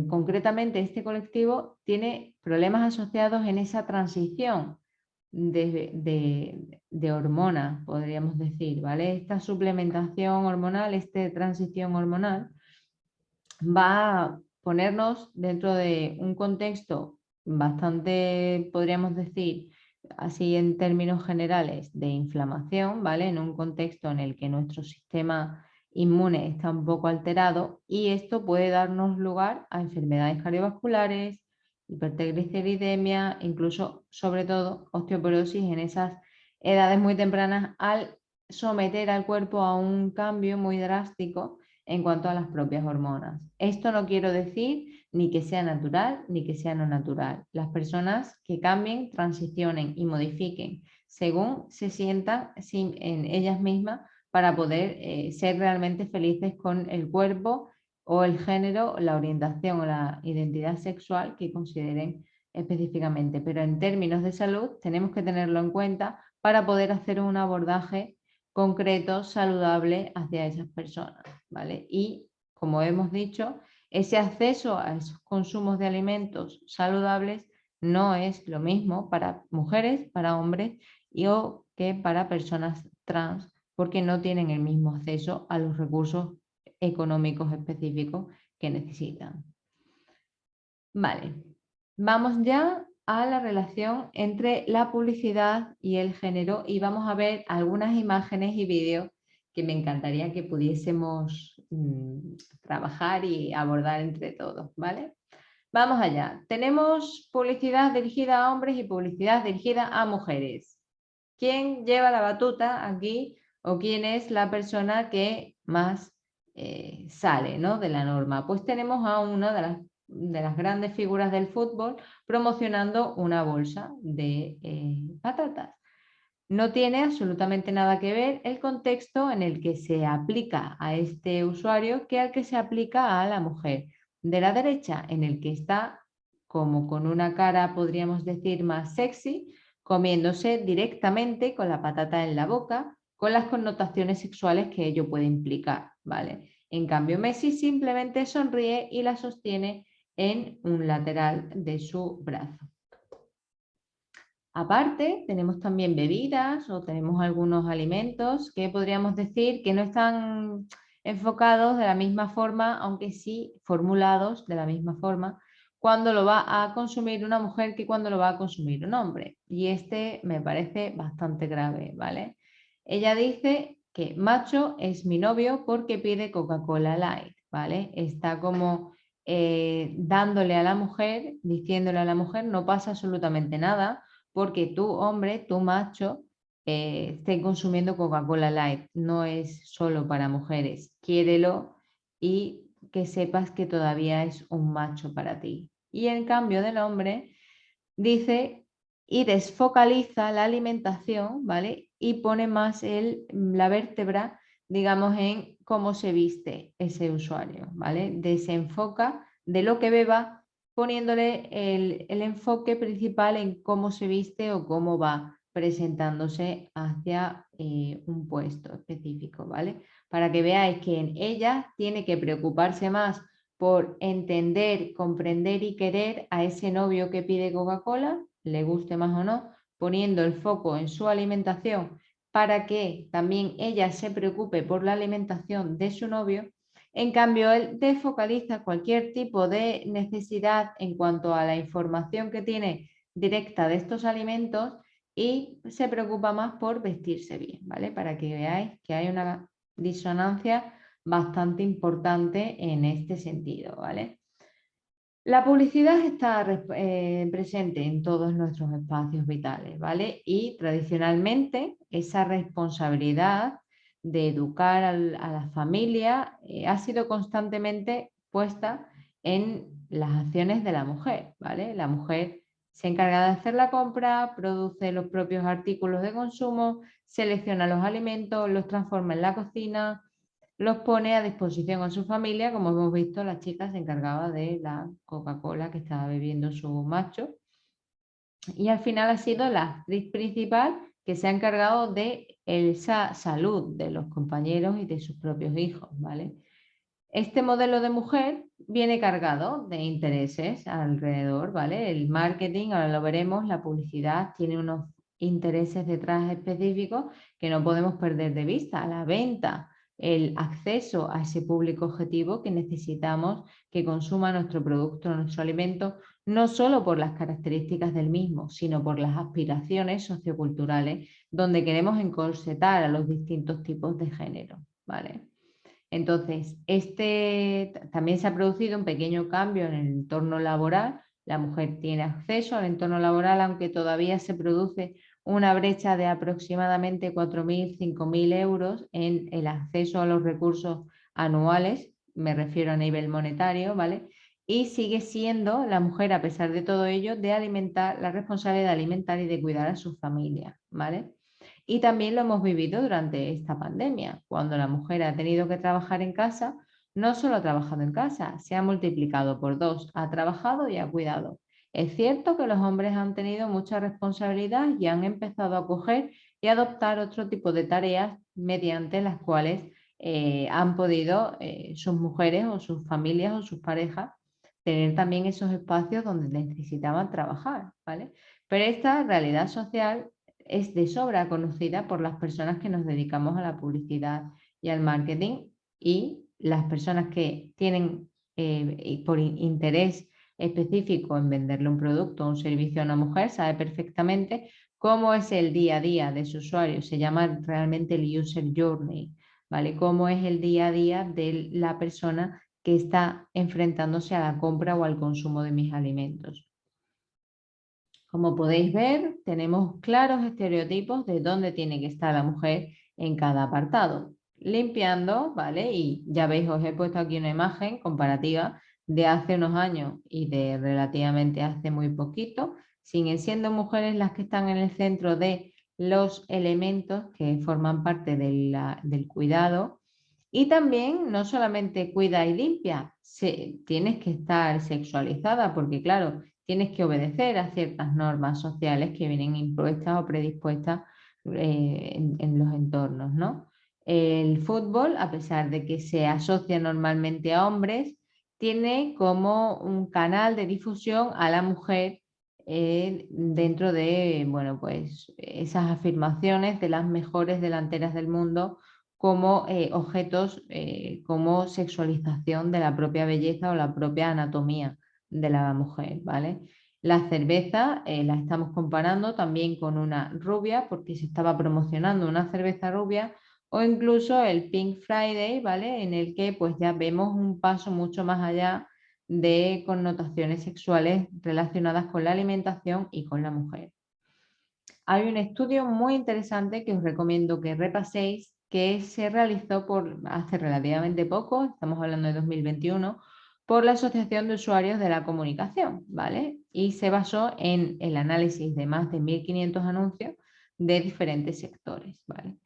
concretamente este colectivo tiene problemas asociados en esa transición de hormonas, podríamos decir, ¿vale? Esta suplementación hormonal, esta transición hormonal va a ponernos dentro de un contexto bastante, podríamos decir, así en términos generales, de inflamación, ¿vale? En un contexto en el que nuestro sistema inmune está un poco alterado, y esto puede darnos lugar a enfermedades cardiovasculares, hipertrigliceridemia, incluso, sobre todo, osteoporosis en esas edades muy tempranas al someter al cuerpo a un cambio muy drástico en cuanto a las propias hormonas. Esto no quiero decir ni que sea natural ni que sea no natural. Las personas que cambien, transicionen y modifiquen según se sientan en ellas mismas para poder ser realmente felices con el cuerpo o el género, la orientación o la identidad sexual que consideren específicamente. Pero en términos de salud tenemos que tenerlo en cuenta para poder hacer un abordaje concreto, saludable hacia esas personas, ¿vale? Y como hemos dicho, ese acceso a esos consumos de alimentos saludables no es lo mismo para mujeres, para hombres o que para personas trans, porque no tienen el mismo acceso a los recursos económicos específicos que necesitan. Vale, vamos ya a la relación entre la publicidad y el género y vamos a ver algunas imágenes y vídeos que me encantaría que pudiésemos trabajar y abordar entre todos, ¿vale? Vamos allá. Tenemos publicidad dirigida a hombres y publicidad dirigida a mujeres. ¿Quién lleva la batuta aquí o quién es la persona que más sale, ¿no?, de la norma? Pues tenemos a una de las grandes figuras del fútbol promocionando una bolsa de patatas. No tiene absolutamente nada que ver el contexto en el que se aplica a este usuario que al que se aplica a la mujer. De la derecha, en el que está como con una cara, podríamos decir, más sexy, comiéndose directamente con la patata en la boca, con las connotaciones sexuales que ello puede implicar, ¿vale? En cambio, Messi simplemente sonríe y la sostiene en un lateral de su brazo. Aparte, tenemos también bebidas o tenemos algunos alimentos que podríamos decir que no están enfocados de la misma forma, aunque sí formulados de la misma forma, cuando lo va a consumir una mujer que cuando lo va a consumir un hombre. Y este me parece bastante grave, ¿vale? Ella dice que macho es mi novio porque pide Coca-Cola Light, ¿vale? Está como dándole a la mujer, diciéndole a la mujer, no pasa absolutamente nada porque tú, hombre, tú, macho, estés consumiendo Coca-Cola Light. No es solo para mujeres. Quiérelo y que sepas que todavía es un macho para ti. Y en cambio del hombre, dice y desfocaliza la alimentación, ¿vale? Y pone más la vértebra, digamos, en cómo se viste ese usuario, ¿vale? Desenfoca de lo que beba, poniéndole el enfoque principal en cómo se viste o cómo va presentándose hacia un puesto específico, ¿vale? Para que veáis que en ella tiene que preocuparse más por entender, comprender y querer a ese novio que pide Coca-Cola, le guste más o no, poniendo el foco en su alimentación para que también ella se preocupe por la alimentación de su novio. En cambio, él desfocaliza cualquier tipo de necesidad en cuanto a la información que tiene directa de estos alimentos y se preocupa más por vestirse bien, ¿vale? Para que veáis que hay una disonancia bastante importante en este sentido, ¿vale? La publicidad está presente en todos nuestros espacios vitales, ¿vale? Y tradicionalmente esa responsabilidad de educar a la familia ha sido constantemente puesta en las acciones de la mujer, ¿vale? La mujer se encarga de hacer la compra, produce los propios artículos de consumo, selecciona los alimentos, los transforma en la cocina, los pone a disposición a su familia. Como hemos visto, la chica se encargaba de la Coca-Cola que estaba bebiendo su macho y al final ha sido la actriz principal que se ha encargado de esa salud de los compañeros y de sus propios hijos, ¿vale? Este modelo de mujer viene cargado de intereses alrededor, ¿vale? El marketing, ahora lo veremos, la publicidad tiene unos intereses detrás específicos que no podemos perder de vista. La venta, el acceso a ese público objetivo que necesitamos que consuma nuestro producto, nuestro alimento, no solo por las características del mismo, sino por las aspiraciones socioculturales donde queremos encorsetar a los distintos tipos de género, ¿vale? Entonces, también se ha producido un pequeño cambio en el entorno laboral. la mujer tiene acceso al entorno laboral, aunque todavía se produce una brecha de aproximadamente 4.000, 5.000 euros en el acceso a los recursos anuales, me refiero a nivel monetario, ¿vale? Y sigue siendo la mujer, a pesar de todo ello, de alimentar, la responsable de alimentar y de cuidar a su familia, ¿vale? Y también lo hemos vivido durante esta pandemia, cuando la mujer ha tenido que trabajar en casa, no solo ha trabajado en casa, se ha multiplicado por 2, ha trabajado y ha cuidado. Es cierto que los hombres han tenido mucha responsabilidad y han empezado a coger y adoptar otro tipo de tareas mediante las cuales han podido sus mujeres o sus familias o sus parejas tener también esos espacios donde necesitaban trabajar, ¿vale? Pero esta realidad social es de sobra conocida por las personas que nos dedicamos a la publicidad y al marketing, y las personas que tienen por interés específico en venderle un producto o un servicio a una mujer sabe perfectamente cómo es el día a día de su usuario. Se llama realmente el user journey, ¿vale? Cómo es el día a día de la persona que está enfrentándose a la compra o al consumo de mis alimentos. Como podéis ver, tenemos claros estereotipos de dónde tiene que estar la mujer en cada apartado. Limpiando, ¿vale? Y ya veis, os he puesto aquí una imagen comparativa de hace unos años y de relativamente hace muy poquito. Siguen siendo mujeres las que están en el centro de los elementos que forman parte del cuidado. Y también no solamente cuida y limpia, tienes que estar sexualizada porque claro, tienes que obedecer a ciertas normas sociales que vienen impuestas o predispuestas en los entornos, ¿no? El fútbol, a pesar de que se asocia normalmente a hombres, tiene como un canal de difusión a la mujer dentro de, bueno, pues esas afirmaciones de las mejores delanteras del mundo como objetos, como sexualización de la propia belleza o la propia anatomía de la mujer, ¿vale? La cerveza la estamos comparando también con una rubia porque se estaba promocionando una cerveza rubia, o incluso el Pink Friday, ¿vale? En el que pues ya vemos un paso mucho más allá de connotaciones sexuales relacionadas con la alimentación y con la mujer. Hay un estudio muy interesante que os recomiendo que repaséis, que se realizó hace relativamente poco, estamos hablando de 2021, por la Asociación de Usuarios de la Comunicación, ¿vale? Y se basó en el análisis de más de 1.500 anuncios de diferentes sectores, ¿vale?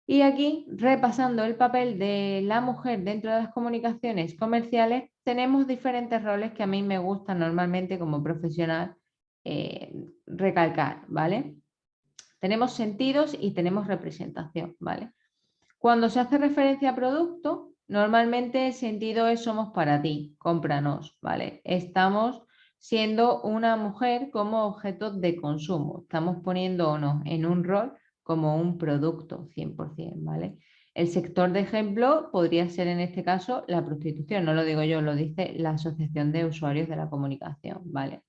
Y aquí, repasando el papel de la mujer dentro de las comunicaciones comerciales, tenemos diferentes roles que a mí me gustan normalmente como profesional recalcar, ¿vale? Tenemos sentidos y tenemos representación, ¿vale? Cuando se hace referencia a producto, normalmente el sentido es somos para ti, cómpranos, ¿vale? Estamos siendo una mujer como objeto de consumo, estamos poniéndonos en un rol como un producto 100%, ¿vale? El sector de ejemplo podría ser en este caso la prostitución, no lo digo yo, lo dice la Asociación de Usuarios de la Comunicación, ¿vale?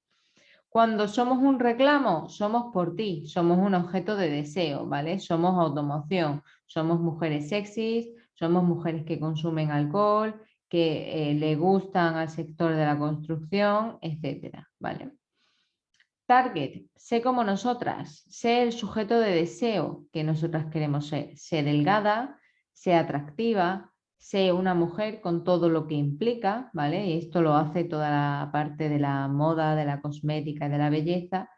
Cuando somos un reclamo, somos por ti, somos un objeto de deseo, ¿vale? Somos automoción, somos mujeres sexys, somos mujeres que consumen alcohol, que le gustan al sector de la construcción, etcétera, ¿vale? Target, sé como nosotras, sé el sujeto de deseo que nosotras queremos ser, sé delgada, sé atractiva, sé una mujer con todo lo que implica, ¿vale? Y esto lo hace toda la parte de la moda, de la cosmética y de la belleza.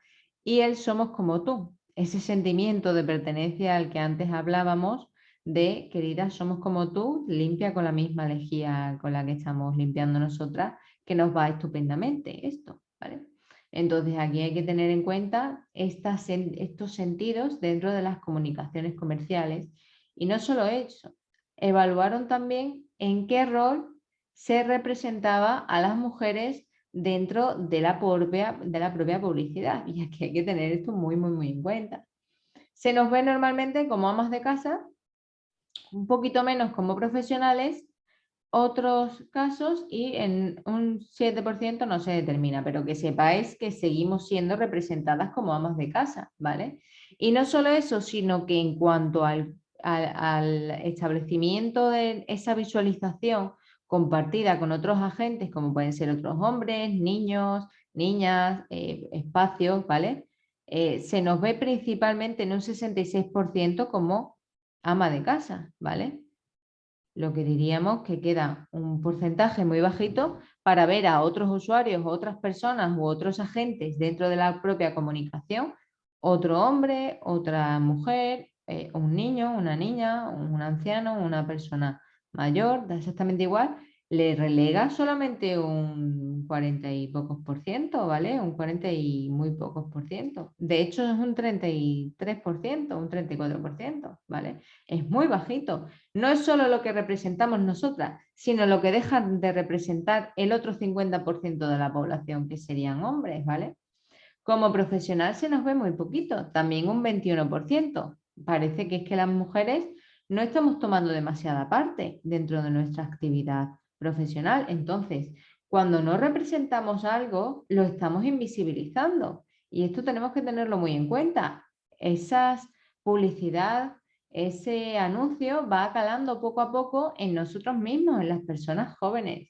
Y el somos como tú, ese sentimiento de pertenencia al que antes hablábamos, de querida, somos como tú, limpia con la misma lejía con la que estamos limpiando nosotras, que nos va estupendamente esto, ¿vale? Entonces aquí hay que tener en cuenta estos sentidos dentro de las comunicaciones comerciales. Y no solo eso, evaluaron también en qué rol se representaba a las mujeres dentro de la propia publicidad. Y aquí hay que tener esto muy, muy, muy en cuenta. Se nos ve normalmente como amas de casa, un poquito menos como profesionales, otros casos, y en un 7% no se determina, pero que sepáis que seguimos siendo representadas como amas de casa, ¿vale? Y no solo eso, sino que en cuanto al establecimiento de esa visualización compartida con otros agentes, como pueden ser otros hombres, niños, niñas, espacios, ¿vale? Se nos ve principalmente en un 66% como ama de casa, ¿vale? Lo que diríamos que queda un porcentaje muy bajito para ver a otros usuarios, otras personas u otros agentes dentro de la propia comunicación, otro hombre, otra mujer, un niño, una niña, un anciano, una persona mayor, da exactamente igual, le relega solamente un 40 y pocos por ciento, ¿vale? Un 40 y muy pocos por ciento. De hecho, es un 33%, un 34%, ¿vale? Es muy bajito. No es solo lo que representamos nosotras, sino lo que dejan de representar el otro 50% de la población, que serían hombres, ¿vale? Como profesional se nos ve muy poquito, también un 21%. Parece que es que las mujeres no estamos tomando demasiada parte dentro de nuestra actividad profesional. Entonces, cuando no representamos algo, lo estamos invisibilizando. Y esto tenemos que tenerlo muy en cuenta. Esas publicidad, ese anuncio va calando poco a poco en nosotros mismos, en las personas jóvenes.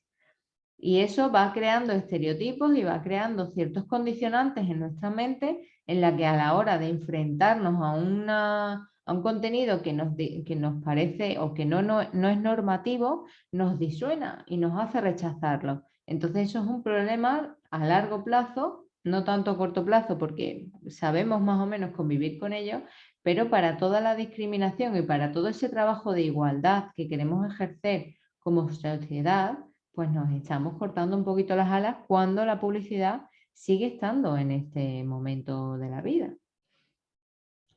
Y eso va creando estereotipos y va creando ciertos condicionantes en nuestra mente en la que a la hora de enfrentarnos a un contenido que nos parece o que no es normativo, nos disuena y nos hace rechazarlo. Entonces eso es un problema a largo plazo, no tanto a corto plazo porque sabemos más o menos convivir con ello, pero para toda la discriminación y para todo ese trabajo de igualdad que queremos ejercer como sociedad, pues nos estamos cortando un poquito las alas cuando la publicidad sigue estando en este momento de la vida.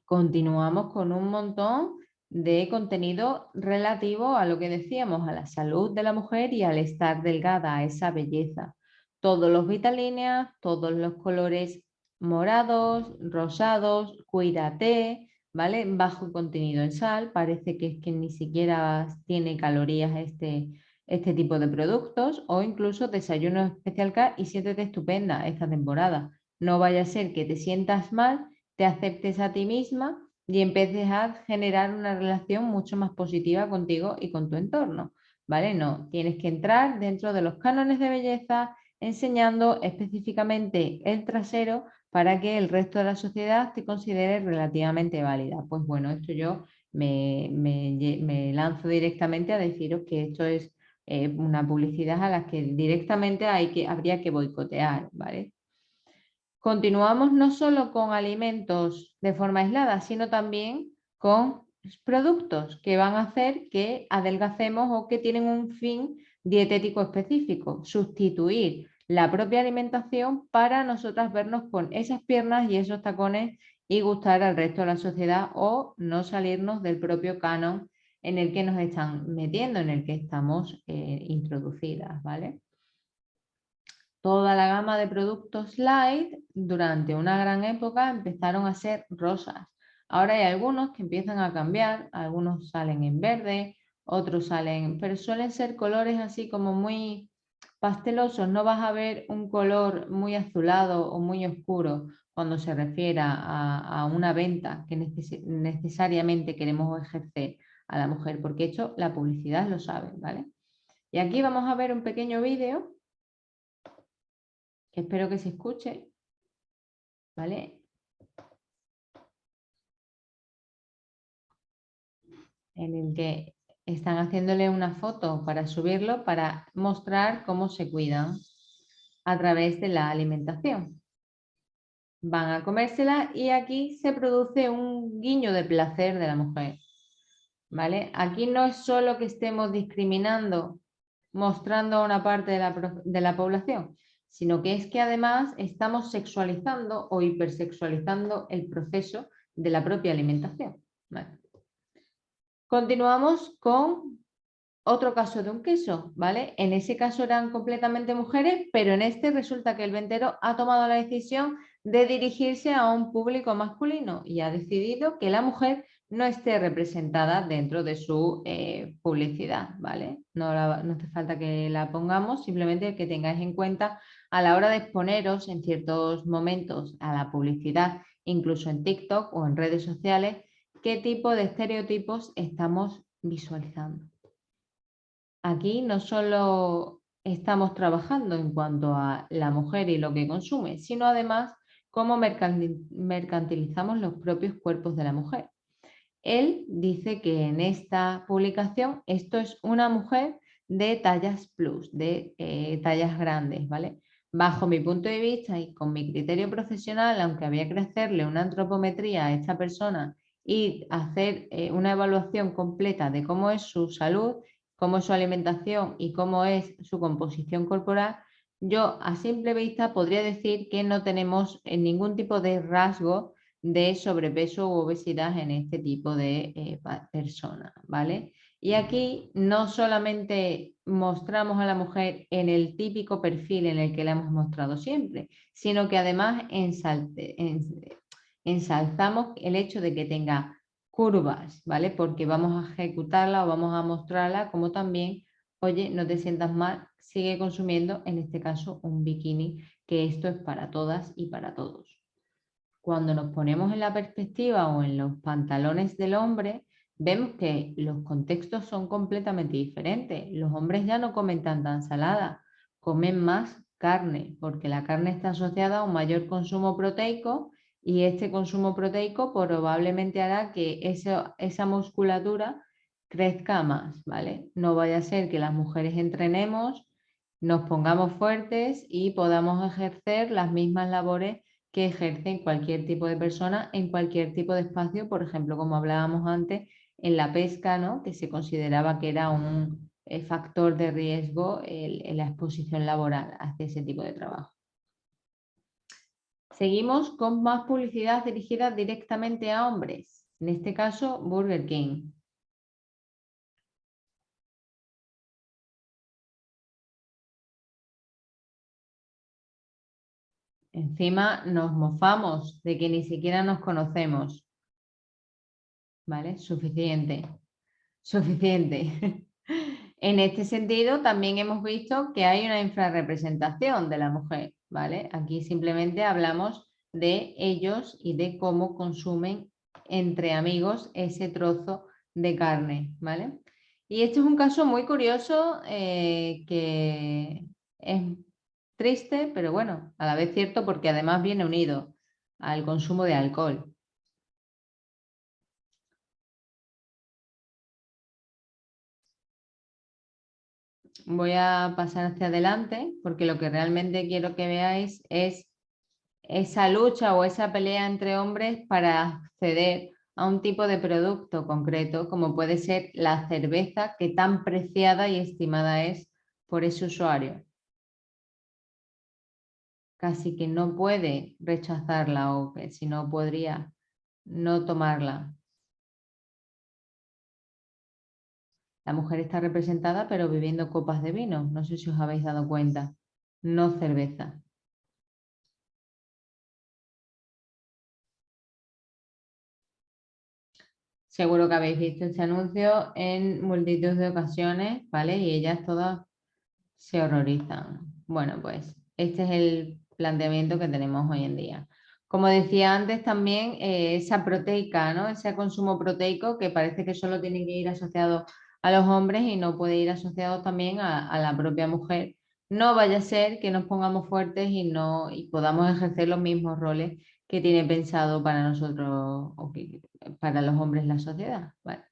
Continuamos con un montón de contenido relativo a lo que decíamos, a la salud de la mujer y al estar delgada, a esa belleza. Todos los vitalíneas, todos los colores morados, rosados, cuídate, ¿vale? Bajo contenido en sal, parece que es que ni siquiera tiene calorías este tipo de productos, o incluso desayuno especial K y siéntete estupenda esta temporada. No vaya a ser que te sientas mal, te aceptes a ti misma y empieces a generar una relación mucho más positiva contigo y con tu entorno, ¿vale? No, tienes que entrar dentro de los cánones de belleza, enseñando específicamente el trasero para que el resto de la sociedad te considere relativamente válida. Pues bueno, esto yo me lanzo directamente a deciros que esto es una publicidad a la que directamente habría que boicotear, ¿vale? Continuamos no solo con alimentos de forma aislada, sino también con productos que van a hacer que adelgacemos o que tienen un fin dietético específico, sustituir la propia alimentación para nosotras vernos con esas piernas y esos tacones y gustar al resto de la sociedad o no salirnos del propio canon en el que nos están metiendo, en el que estamos introducidas, ¿vale? Toda la gama de productos light durante una gran época empezaron a ser rosas. Ahora hay algunos que empiezan a cambiar, algunos salen en verde, otros salen, pero suelen ser colores así como muy pastelosos. No vas a ver un color muy azulado o muy oscuro cuando se refiere a una venta que necesariamente queremos ejercer a la mujer, porque esto la publicidad lo sabe, ¿vale? Y aquí vamos a ver un pequeño vídeo que espero que se escuche, ¿vale? En el que están haciéndole una foto para subirlo, para mostrar cómo se cuidan a través de la alimentación. Van a comérsela y aquí se produce un guiño de placer de la mujer, ¿vale? Aquí no es solo que estemos discriminando, mostrando a una parte de la población, sino que es que además estamos sexualizando o hipersexualizando el proceso de la propia alimentación, ¿vale? Continuamos con otro caso de un queso, ¿vale? En ese caso eran completamente mujeres, pero en este resulta que el ventero ha tomado la decisión de dirigirse a un público masculino y ha decidido que la mujer no esté representada dentro de su publicidad, ¿vale? No hace falta que la pongamos, simplemente que tengáis en cuenta a la hora de exponeros en ciertos momentos a la publicidad, incluso en TikTok o en redes sociales, qué tipo de estereotipos estamos visualizando. Aquí no solo estamos trabajando en cuanto a la mujer y lo que consume, sino además cómo mercantilizamos los propios cuerpos de la mujer. Él dice que en esta publicación esto es una mujer de tallas plus, de tallas grandes, ¿vale? Bajo mi punto de vista y con mi criterio profesional, aunque había que hacerle una antropometría a esta persona y hacer una evaluación completa de cómo es su salud, cómo es su alimentación y cómo es su composición corporal, yo a simple vista podría decir que no tenemos ningún tipo de rasgo de sobrepeso u obesidad en este tipo de personas, ¿vale? Y aquí no solamente mostramos a la mujer en el típico perfil en el que la hemos mostrado siempre, sino que además ensalzamos el hecho de que tenga curvas, ¿vale? Porque vamos a ejecutarla o vamos a mostrarla como también, oye, no te sientas mal, sigue consumiendo, en este caso, un bikini, que esto es para todas y para todos. Cuando nos ponemos en la perspectiva o en los pantalones del hombre, vemos que los contextos son completamente diferentes. Los hombres ya no comen tanta ensalada, comen más carne, porque la carne está asociada a un mayor consumo proteico y este consumo proteico probablemente hará que esa musculatura crezca más, ¿vale? No vaya a ser que las mujeres entrenemos, nos pongamos fuertes y podamos ejercer las mismas labores que ejercen cualquier tipo de persona en cualquier tipo de espacio, por ejemplo, como hablábamos antes, en la pesca, ¿no? Que se consideraba que era un factor de riesgo en la exposición laboral hacia ese tipo de trabajo. Seguimos con más publicidad dirigida directamente a hombres, en este caso Burger King. Encima nos mofamos de que ni siquiera nos conocemos, ¿vale? Suficiente, suficiente. En este sentido, también hemos visto que hay una infrarrepresentación de la mujer, ¿vale? Aquí simplemente hablamos de ellos y de cómo consumen entre amigos ese trozo de carne, ¿vale? Y este es un caso muy curioso que es triste, pero bueno, a la vez cierto porque además viene unido al consumo de alcohol. Voy a pasar hacia adelante porque lo que realmente quiero que veáis es esa lucha o esa pelea entre hombres para acceder a un tipo de producto concreto, como puede ser la cerveza, que tan preciada y estimada es por ese usuario. Casi que no puede rechazarla o que si no podría no tomarla. La mujer está representada pero bebiendo copas de vino, no sé si os habéis dado cuenta, no cerveza. Seguro que habéis visto este anuncio en multitud de ocasiones, ¿vale? Y ellas todas se horrorizan. Bueno, pues este es el planteamiento que tenemos hoy en día. Como decía antes, también esa proteica, ¿no? Ese consumo proteico que parece que solo tiene que ir asociado a los hombres y no puede ir asociado también a la propia mujer. No vaya a ser que nos pongamos fuertes y no y podamos ejercer los mismos roles que tiene pensado para nosotros o que, para los hombres la sociedad. ¿Vale?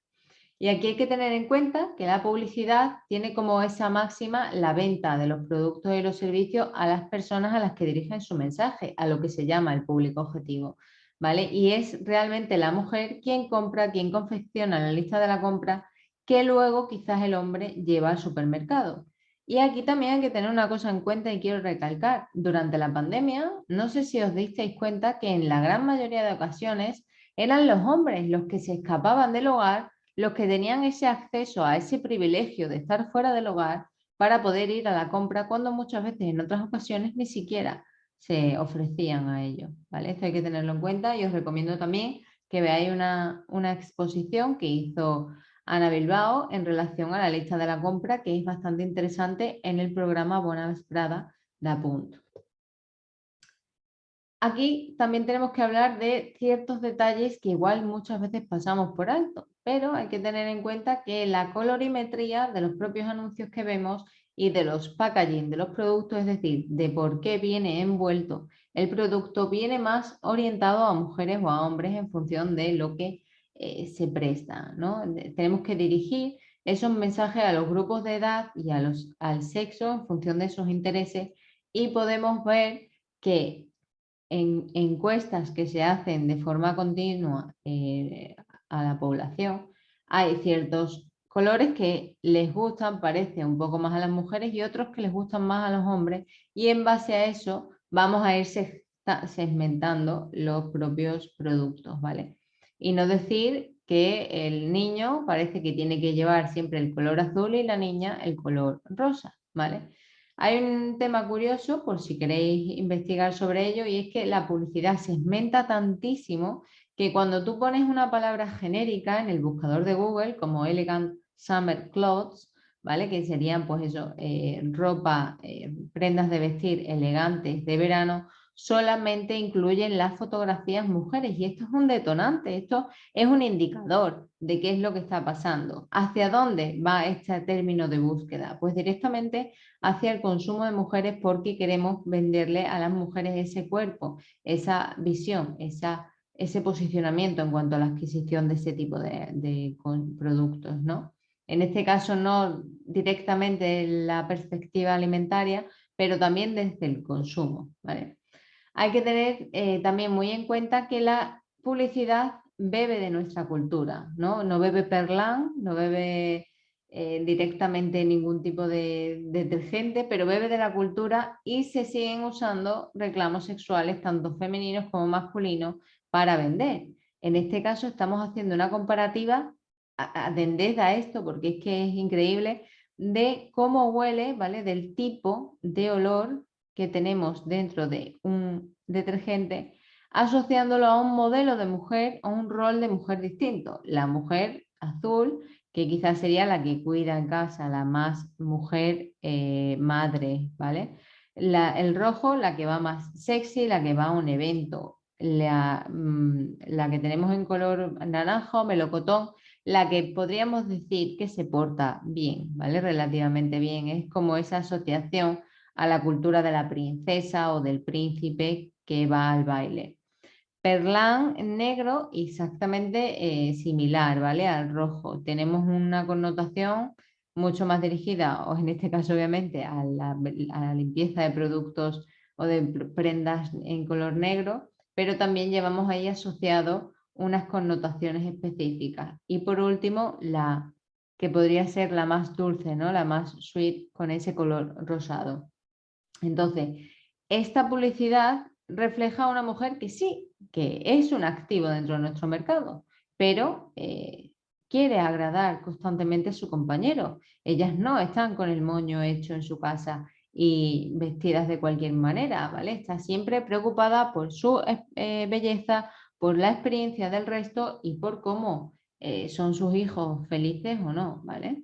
Y aquí hay que tener en cuenta que la publicidad tiene como esa máxima la venta de los productos y los servicios a las personas a las que dirigen su mensaje, a lo que se llama el público objetivo, ¿vale? Y es realmente la mujer quien compra, quien confecciona la lista de la compra, que luego quizás el hombre lleva al supermercado. Y aquí también hay que tener una cosa en cuenta y quiero recalcar, durante la pandemia, no sé si os disteis cuenta que en la gran mayoría de ocasiones eran los hombres los que se escapaban del hogar, los que tenían ese acceso a ese privilegio de estar fuera del hogar para poder ir a la compra cuando muchas veces en otras ocasiones ni siquiera se ofrecían a ello, ¿vale? Esto hay que tenerlo en cuenta y os recomiendo también que veáis una exposición que hizo Ana Bilbao en relación a la lista de la compra, que es bastante interesante en el programa Bona Vesprada de Apunt. Aquí también tenemos que hablar de ciertos detalles que igual muchas veces pasamos por alto, pero hay que tener en cuenta que la colorimetría de los propios anuncios que vemos y de los packaging de los productos, es decir, de por qué viene envuelto el producto, viene más orientado a mujeres o a hombres en función de lo que se presta, ¿no? Tenemos que dirigir esos mensajes a los grupos de edad y al sexo en función de sus intereses, y podemos ver que en encuestas que se hacen de forma continua a la población, hay ciertos colores que les gustan, parece un poco más a las mujeres, y otros que les gustan más a los hombres, y en base a eso vamos a ir segmentando los propios productos, ¿vale? Y no decir que el niño parece que tiene que llevar siempre el color azul y la niña el color rosa, ¿vale? Hay un tema curioso, por si queréis investigar sobre ello, y es que la publicidad segmenta tantísimo que cuando tú pones una palabra genérica en el buscador de Google, como Elegant Summer Clothes, ¿vale? Que serían, pues eso, ropa, prendas de vestir elegantes de verano, solamente incluyen las fotografías mujeres. Y esto es un detonante, esto es un indicador de qué es lo que está pasando. ¿Hacia dónde va este término de búsqueda? Pues directamente hacia el consumo de mujeres, porque queremos venderle a las mujeres ese cuerpo, esa visión, ese posicionamiento en cuanto a la adquisición de ese tipo de productos, ¿no? En este caso no directamente en la perspectiva alimentaria, pero también desde el consumo, ¿vale? Hay que tener también muy en cuenta que la publicidad bebe de nuestra cultura, ¿no? No bebe Perlán, no bebe directamente ningún tipo de detergente, pero bebe de la cultura, y se siguen usando reclamos sexuales, tanto femeninos como masculinos, para vender. En este caso estamos haciendo una comparativa, atended a esto porque es que es increíble, de cómo huele, ¿vale? Del tipo de olor que tenemos dentro de un detergente, asociándolo a un modelo de mujer o un rol de mujer distinto. La mujer azul, que quizás sería la que cuida en casa, la más mujer madre, ¿vale? El rojo, la que va más sexy, la que va a un evento. La que tenemos en color naranja o melocotón, la que podríamos decir que se porta bien, ¿vale? Relativamente bien. Es como esa asociación a la cultura de la princesa o del príncipe que va al baile. Perlán negro, exactamente similar, ¿vale? Al rojo. Tenemos una connotación mucho más dirigida, o en este caso obviamente, a la limpieza de productos o de prendas en color negro, pero también llevamos ahí asociado unas connotaciones específicas. Y por último, la que podría ser la más dulce, ¿no? La más sweet, con ese color rosado. Entonces, esta publicidad refleja a una mujer que sí, que es un activo dentro de nuestro mercado, pero quiere agradar constantemente a su compañero. Ellas no están con el moño hecho en su casa y vestidas de cualquier manera, ¿vale? Está siempre preocupada por su belleza, por la experiencia del resto y por cómo son sus hijos felices o no, ¿vale?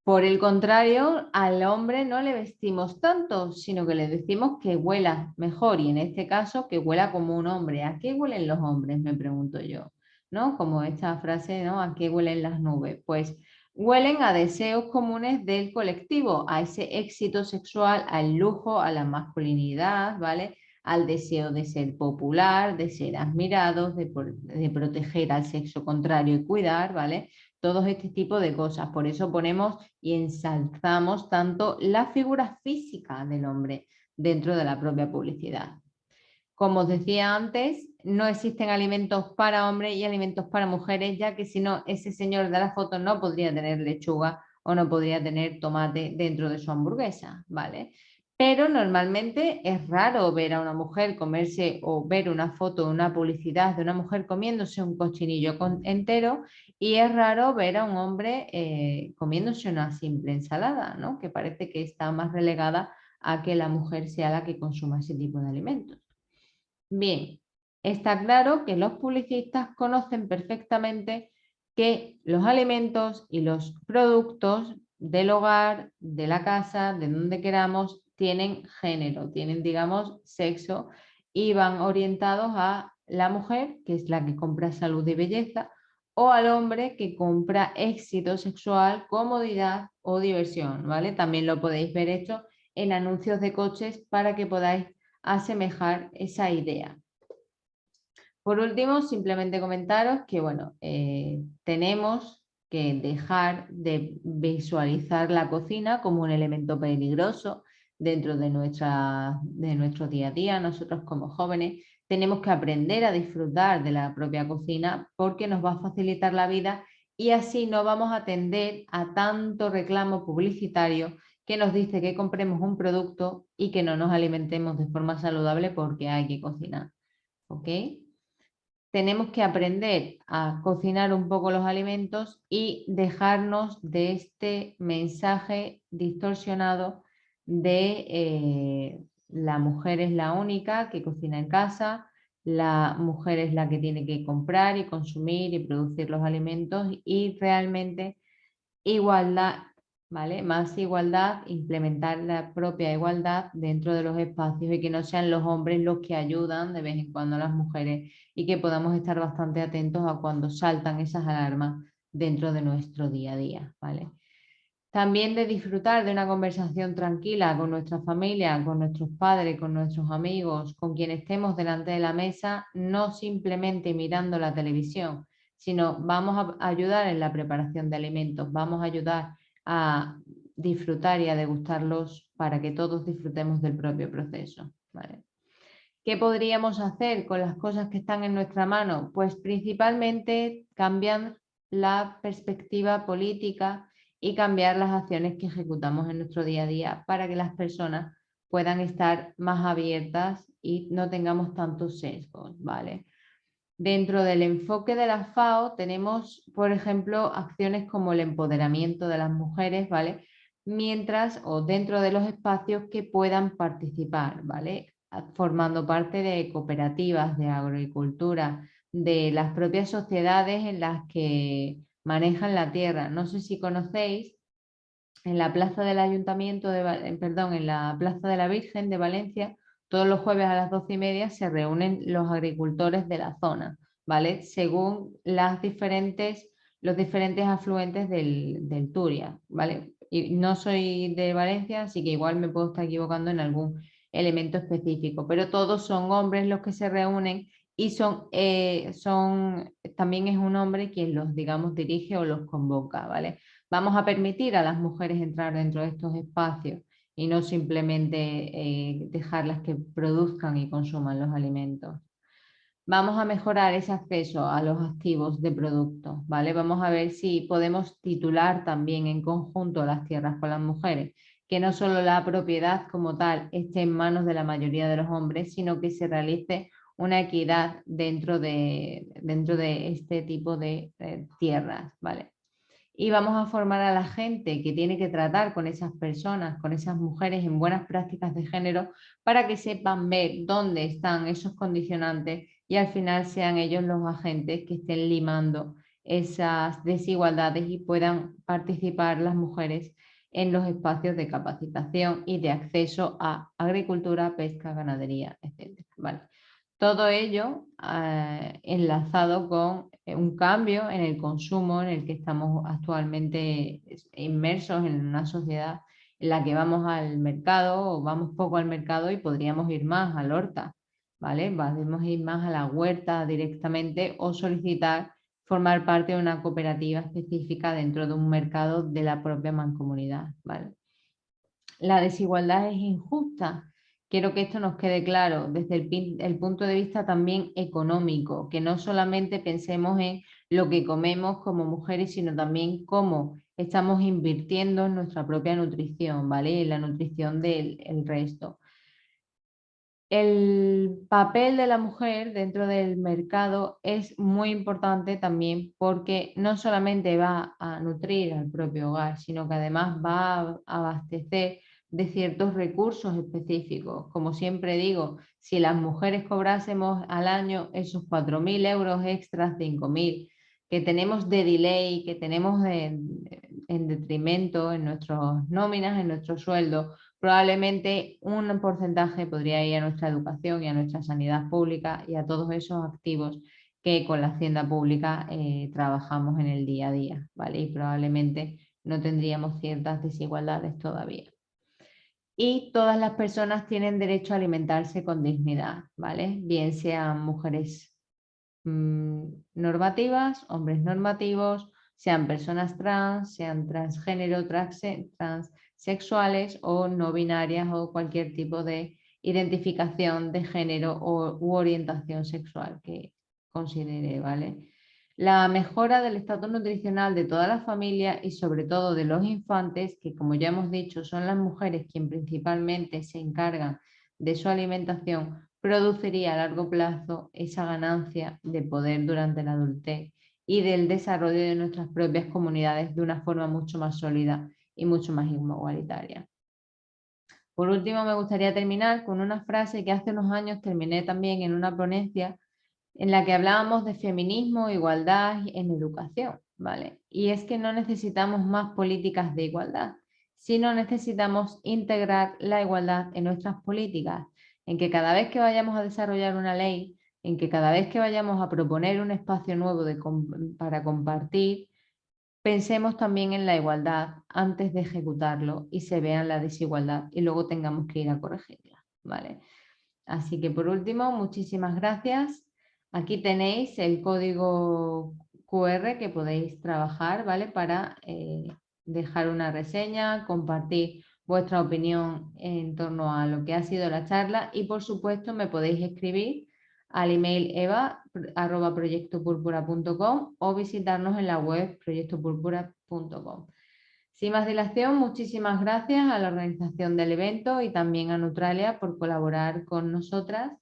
Por el contrario, al hombre no le vestimos tanto, sino que le decimos que huela mejor, y en este caso que huela como un hombre. ¿A qué huelen los hombres? Me pregunto yo, ¿no? Como esta frase, ¿no? ¿A qué huelen las nubes? Pues huelen a deseos comunes del colectivo, a ese éxito sexual, al lujo, a la masculinidad, ¿vale? Al deseo de ser popular, de ser admirados, de proteger al sexo contrario y cuidar, ¿vale? Todos este tipo de cosas. Por eso ponemos y ensalzamos tanto la figura física del hombre dentro de la propia publicidad. Como os decía antes, no existen alimentos para hombres y alimentos para mujeres, ya que si no, ese señor de la foto no podría tener lechuga o no podría tener tomate dentro de su hamburguesa, ¿vale? Pero normalmente es raro ver a una mujer comerse, o ver una foto, una publicidad de una mujer comiéndose un cochinillo entero, y es raro ver a un hombre comiéndose una simple ensalada, ¿no? Que parece que está más relegada a que la mujer sea la que consuma ese tipo de alimentos. Bien, está claro que los publicistas conocen perfectamente que los alimentos y los productos del hogar, de la casa, de donde queramos, tienen género, tienen, digamos, sexo, y van orientados a la mujer, que es la que compra salud y belleza, o al hombre que compra éxito sexual, comodidad o diversión, ¿vale? También lo podéis ver esto en anuncios de coches para que podáis asemejar esa idea. Por último, simplemente comentaros que, bueno, tenemos que dejar de visualizar la cocina como un elemento peligroso dentro de nuestro día a día. Nosotros como jóvenes tenemos que aprender a disfrutar de la propia cocina porque nos va a facilitar la vida y así no vamos a tender a tanto reclamo publicitario que nos dice que compremos un producto y que no nos alimentemos de forma saludable porque hay que cocinar. ¿Ok? Tenemos que aprender a cocinar un poco los alimentos y dejarnos de este mensaje distorsionado de la mujer es la única que cocina en casa, la mujer es la que tiene que comprar y consumir y producir los alimentos y realmente igualdad, ¿vale? Más igualdad, implementar la propia igualdad dentro de los espacios y que no sean los hombres los que ayudan de vez en cuando a las mujeres y que podamos estar bastante atentos a cuando saltan esas alarmas dentro de nuestro día a día, ¿vale? También de disfrutar de una conversación tranquila con nuestra familia, con nuestros padres, con nuestros amigos, con quien estemos delante de la mesa, no simplemente mirando la televisión, sino vamos a ayudar en la preparación de alimentos, vamos a ayudar a disfrutar y a degustarlos para que todos disfrutemos del propio proceso, ¿vale? ¿Qué podríamos hacer con las cosas que están en nuestra mano? Pues principalmente cambiar la perspectiva política y cambiar las acciones que ejecutamos en nuestro día a día para que las personas puedan estar más abiertas y no tengamos tantos sesgos, ¿vale? Dentro del enfoque de la FAO tenemos, por ejemplo, acciones como el empoderamiento de las mujeres, ¿vale? Mientras o dentro de los espacios que puedan participar, ¿vale? Formando parte de cooperativas de agricultura, de las propias sociedades en las que manejan la tierra. No sé si conocéis, en la plaza del Ayuntamiento perdón, en la Plaza de la Virgen de Valencia, todos los jueves a las 12:30 se reúnen los agricultores de la zona, ¿vale? Según los diferentes afluentes del Turia, ¿vale? Y no soy de Valencia, así que igual me puedo estar equivocando en algún elemento específico, pero todos son hombres los que se reúnen y también es un hombre quien los, digamos, dirige o los convoca, ¿vale? Vamos a permitir a las mujeres entrar dentro de estos espacios y no simplemente dejarlas que produzcan y consuman los alimentos. Vamos a mejorar ese acceso a los activos de productos, ¿vale? Vamos a ver si podemos titular también en conjunto las tierras con las mujeres, que no solo la propiedad como tal esté en manos de la mayoría de los hombres, sino que se realice una equidad dentro de este tipo de tierras, ¿vale? Y vamos a formar a la gente que tiene que tratar con esas personas, con esas mujeres en buenas prácticas de género, para que sepan ver dónde están esos condicionantes y al final sean ellos los agentes que estén limando esas desigualdades y puedan participar las mujeres en los espacios de capacitación y de acceso a agricultura, pesca, ganadería, etc. ¿Vale? Todo ello enlazado con un cambio en el consumo en el que estamos actualmente inmersos en una sociedad en la que vamos al mercado o vamos poco al mercado y podríamos ir más al horta, ¿vale? Podemos ir más a la huerta directamente o solicitar formar parte de una cooperativa específica dentro de un mercado de la propia mancomunidad, ¿vale? La desigualdad es injusta. Quiero que esto nos quede claro desde el punto de vista también económico, que no solamente pensemos en lo que comemos como mujeres, sino también cómo estamos invirtiendo en nuestra propia nutrición, ¿vale? En la nutrición del resto. El papel de la mujer dentro del mercado es muy importante también porque no solamente va a nutrir al propio hogar, sino que además va a abastecer de ciertos recursos específicos. Como siempre digo, si las mujeres cobrásemos al año esos 4.000 euros extras, 5.000, que tenemos de delay, que tenemos en detrimento en nuestras nóminas, en nuestro sueldo, probablemente un porcentaje podría ir a nuestra educación y a nuestra sanidad pública y a todos esos activos que con la hacienda pública trabajamos en el día a día, ¿vale? Y probablemente no tendríamos ciertas desigualdades todavía. Y todas las personas tienen derecho a alimentarse con dignidad, ¿vale? Bien sean mujeres normativas, hombres normativos, sean personas trans, sean transgénero, transexuales o no binarias o cualquier tipo de identificación de género u orientación sexual que considere, ¿vale? La mejora del estatus nutricional de toda la familia y sobre todo de los infantes, que como ya hemos dicho son las mujeres quienes principalmente se encargan de su alimentación, produciría a largo plazo esa ganancia de poder durante la adultez y del desarrollo de nuestras propias comunidades de una forma mucho más sólida y mucho más igualitaria. Por último, me gustaría terminar con una frase que hace unos años terminé también en una ponencia en la que hablábamos de feminismo e igualdad en educación, ¿vale? Y es que no necesitamos más políticas de igualdad, sino necesitamos integrar la igualdad en nuestras políticas, en que cada vez que vayamos a desarrollar una ley, en que cada vez que vayamos a proponer un espacio nuevo para compartir, pensemos también en la igualdad antes de ejecutarlo y se vea la desigualdad y luego tengamos que ir a corregirla, ¿vale? Así que por último, muchísimas gracias. Aquí tenéis el código QR que podéis trabajar, ¿vale? Para dejar una reseña, compartir vuestra opinión en torno a lo que ha sido la charla y por supuesto me podéis escribir al email eva@proyectopurpura.com o visitarnos en la web proyectopurpura.com. Sin más dilación, muchísimas gracias a la organización del evento y también a Neutralia por colaborar con nosotras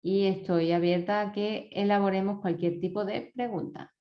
y estoy abierta a que elaboremos cualquier tipo de pregunta.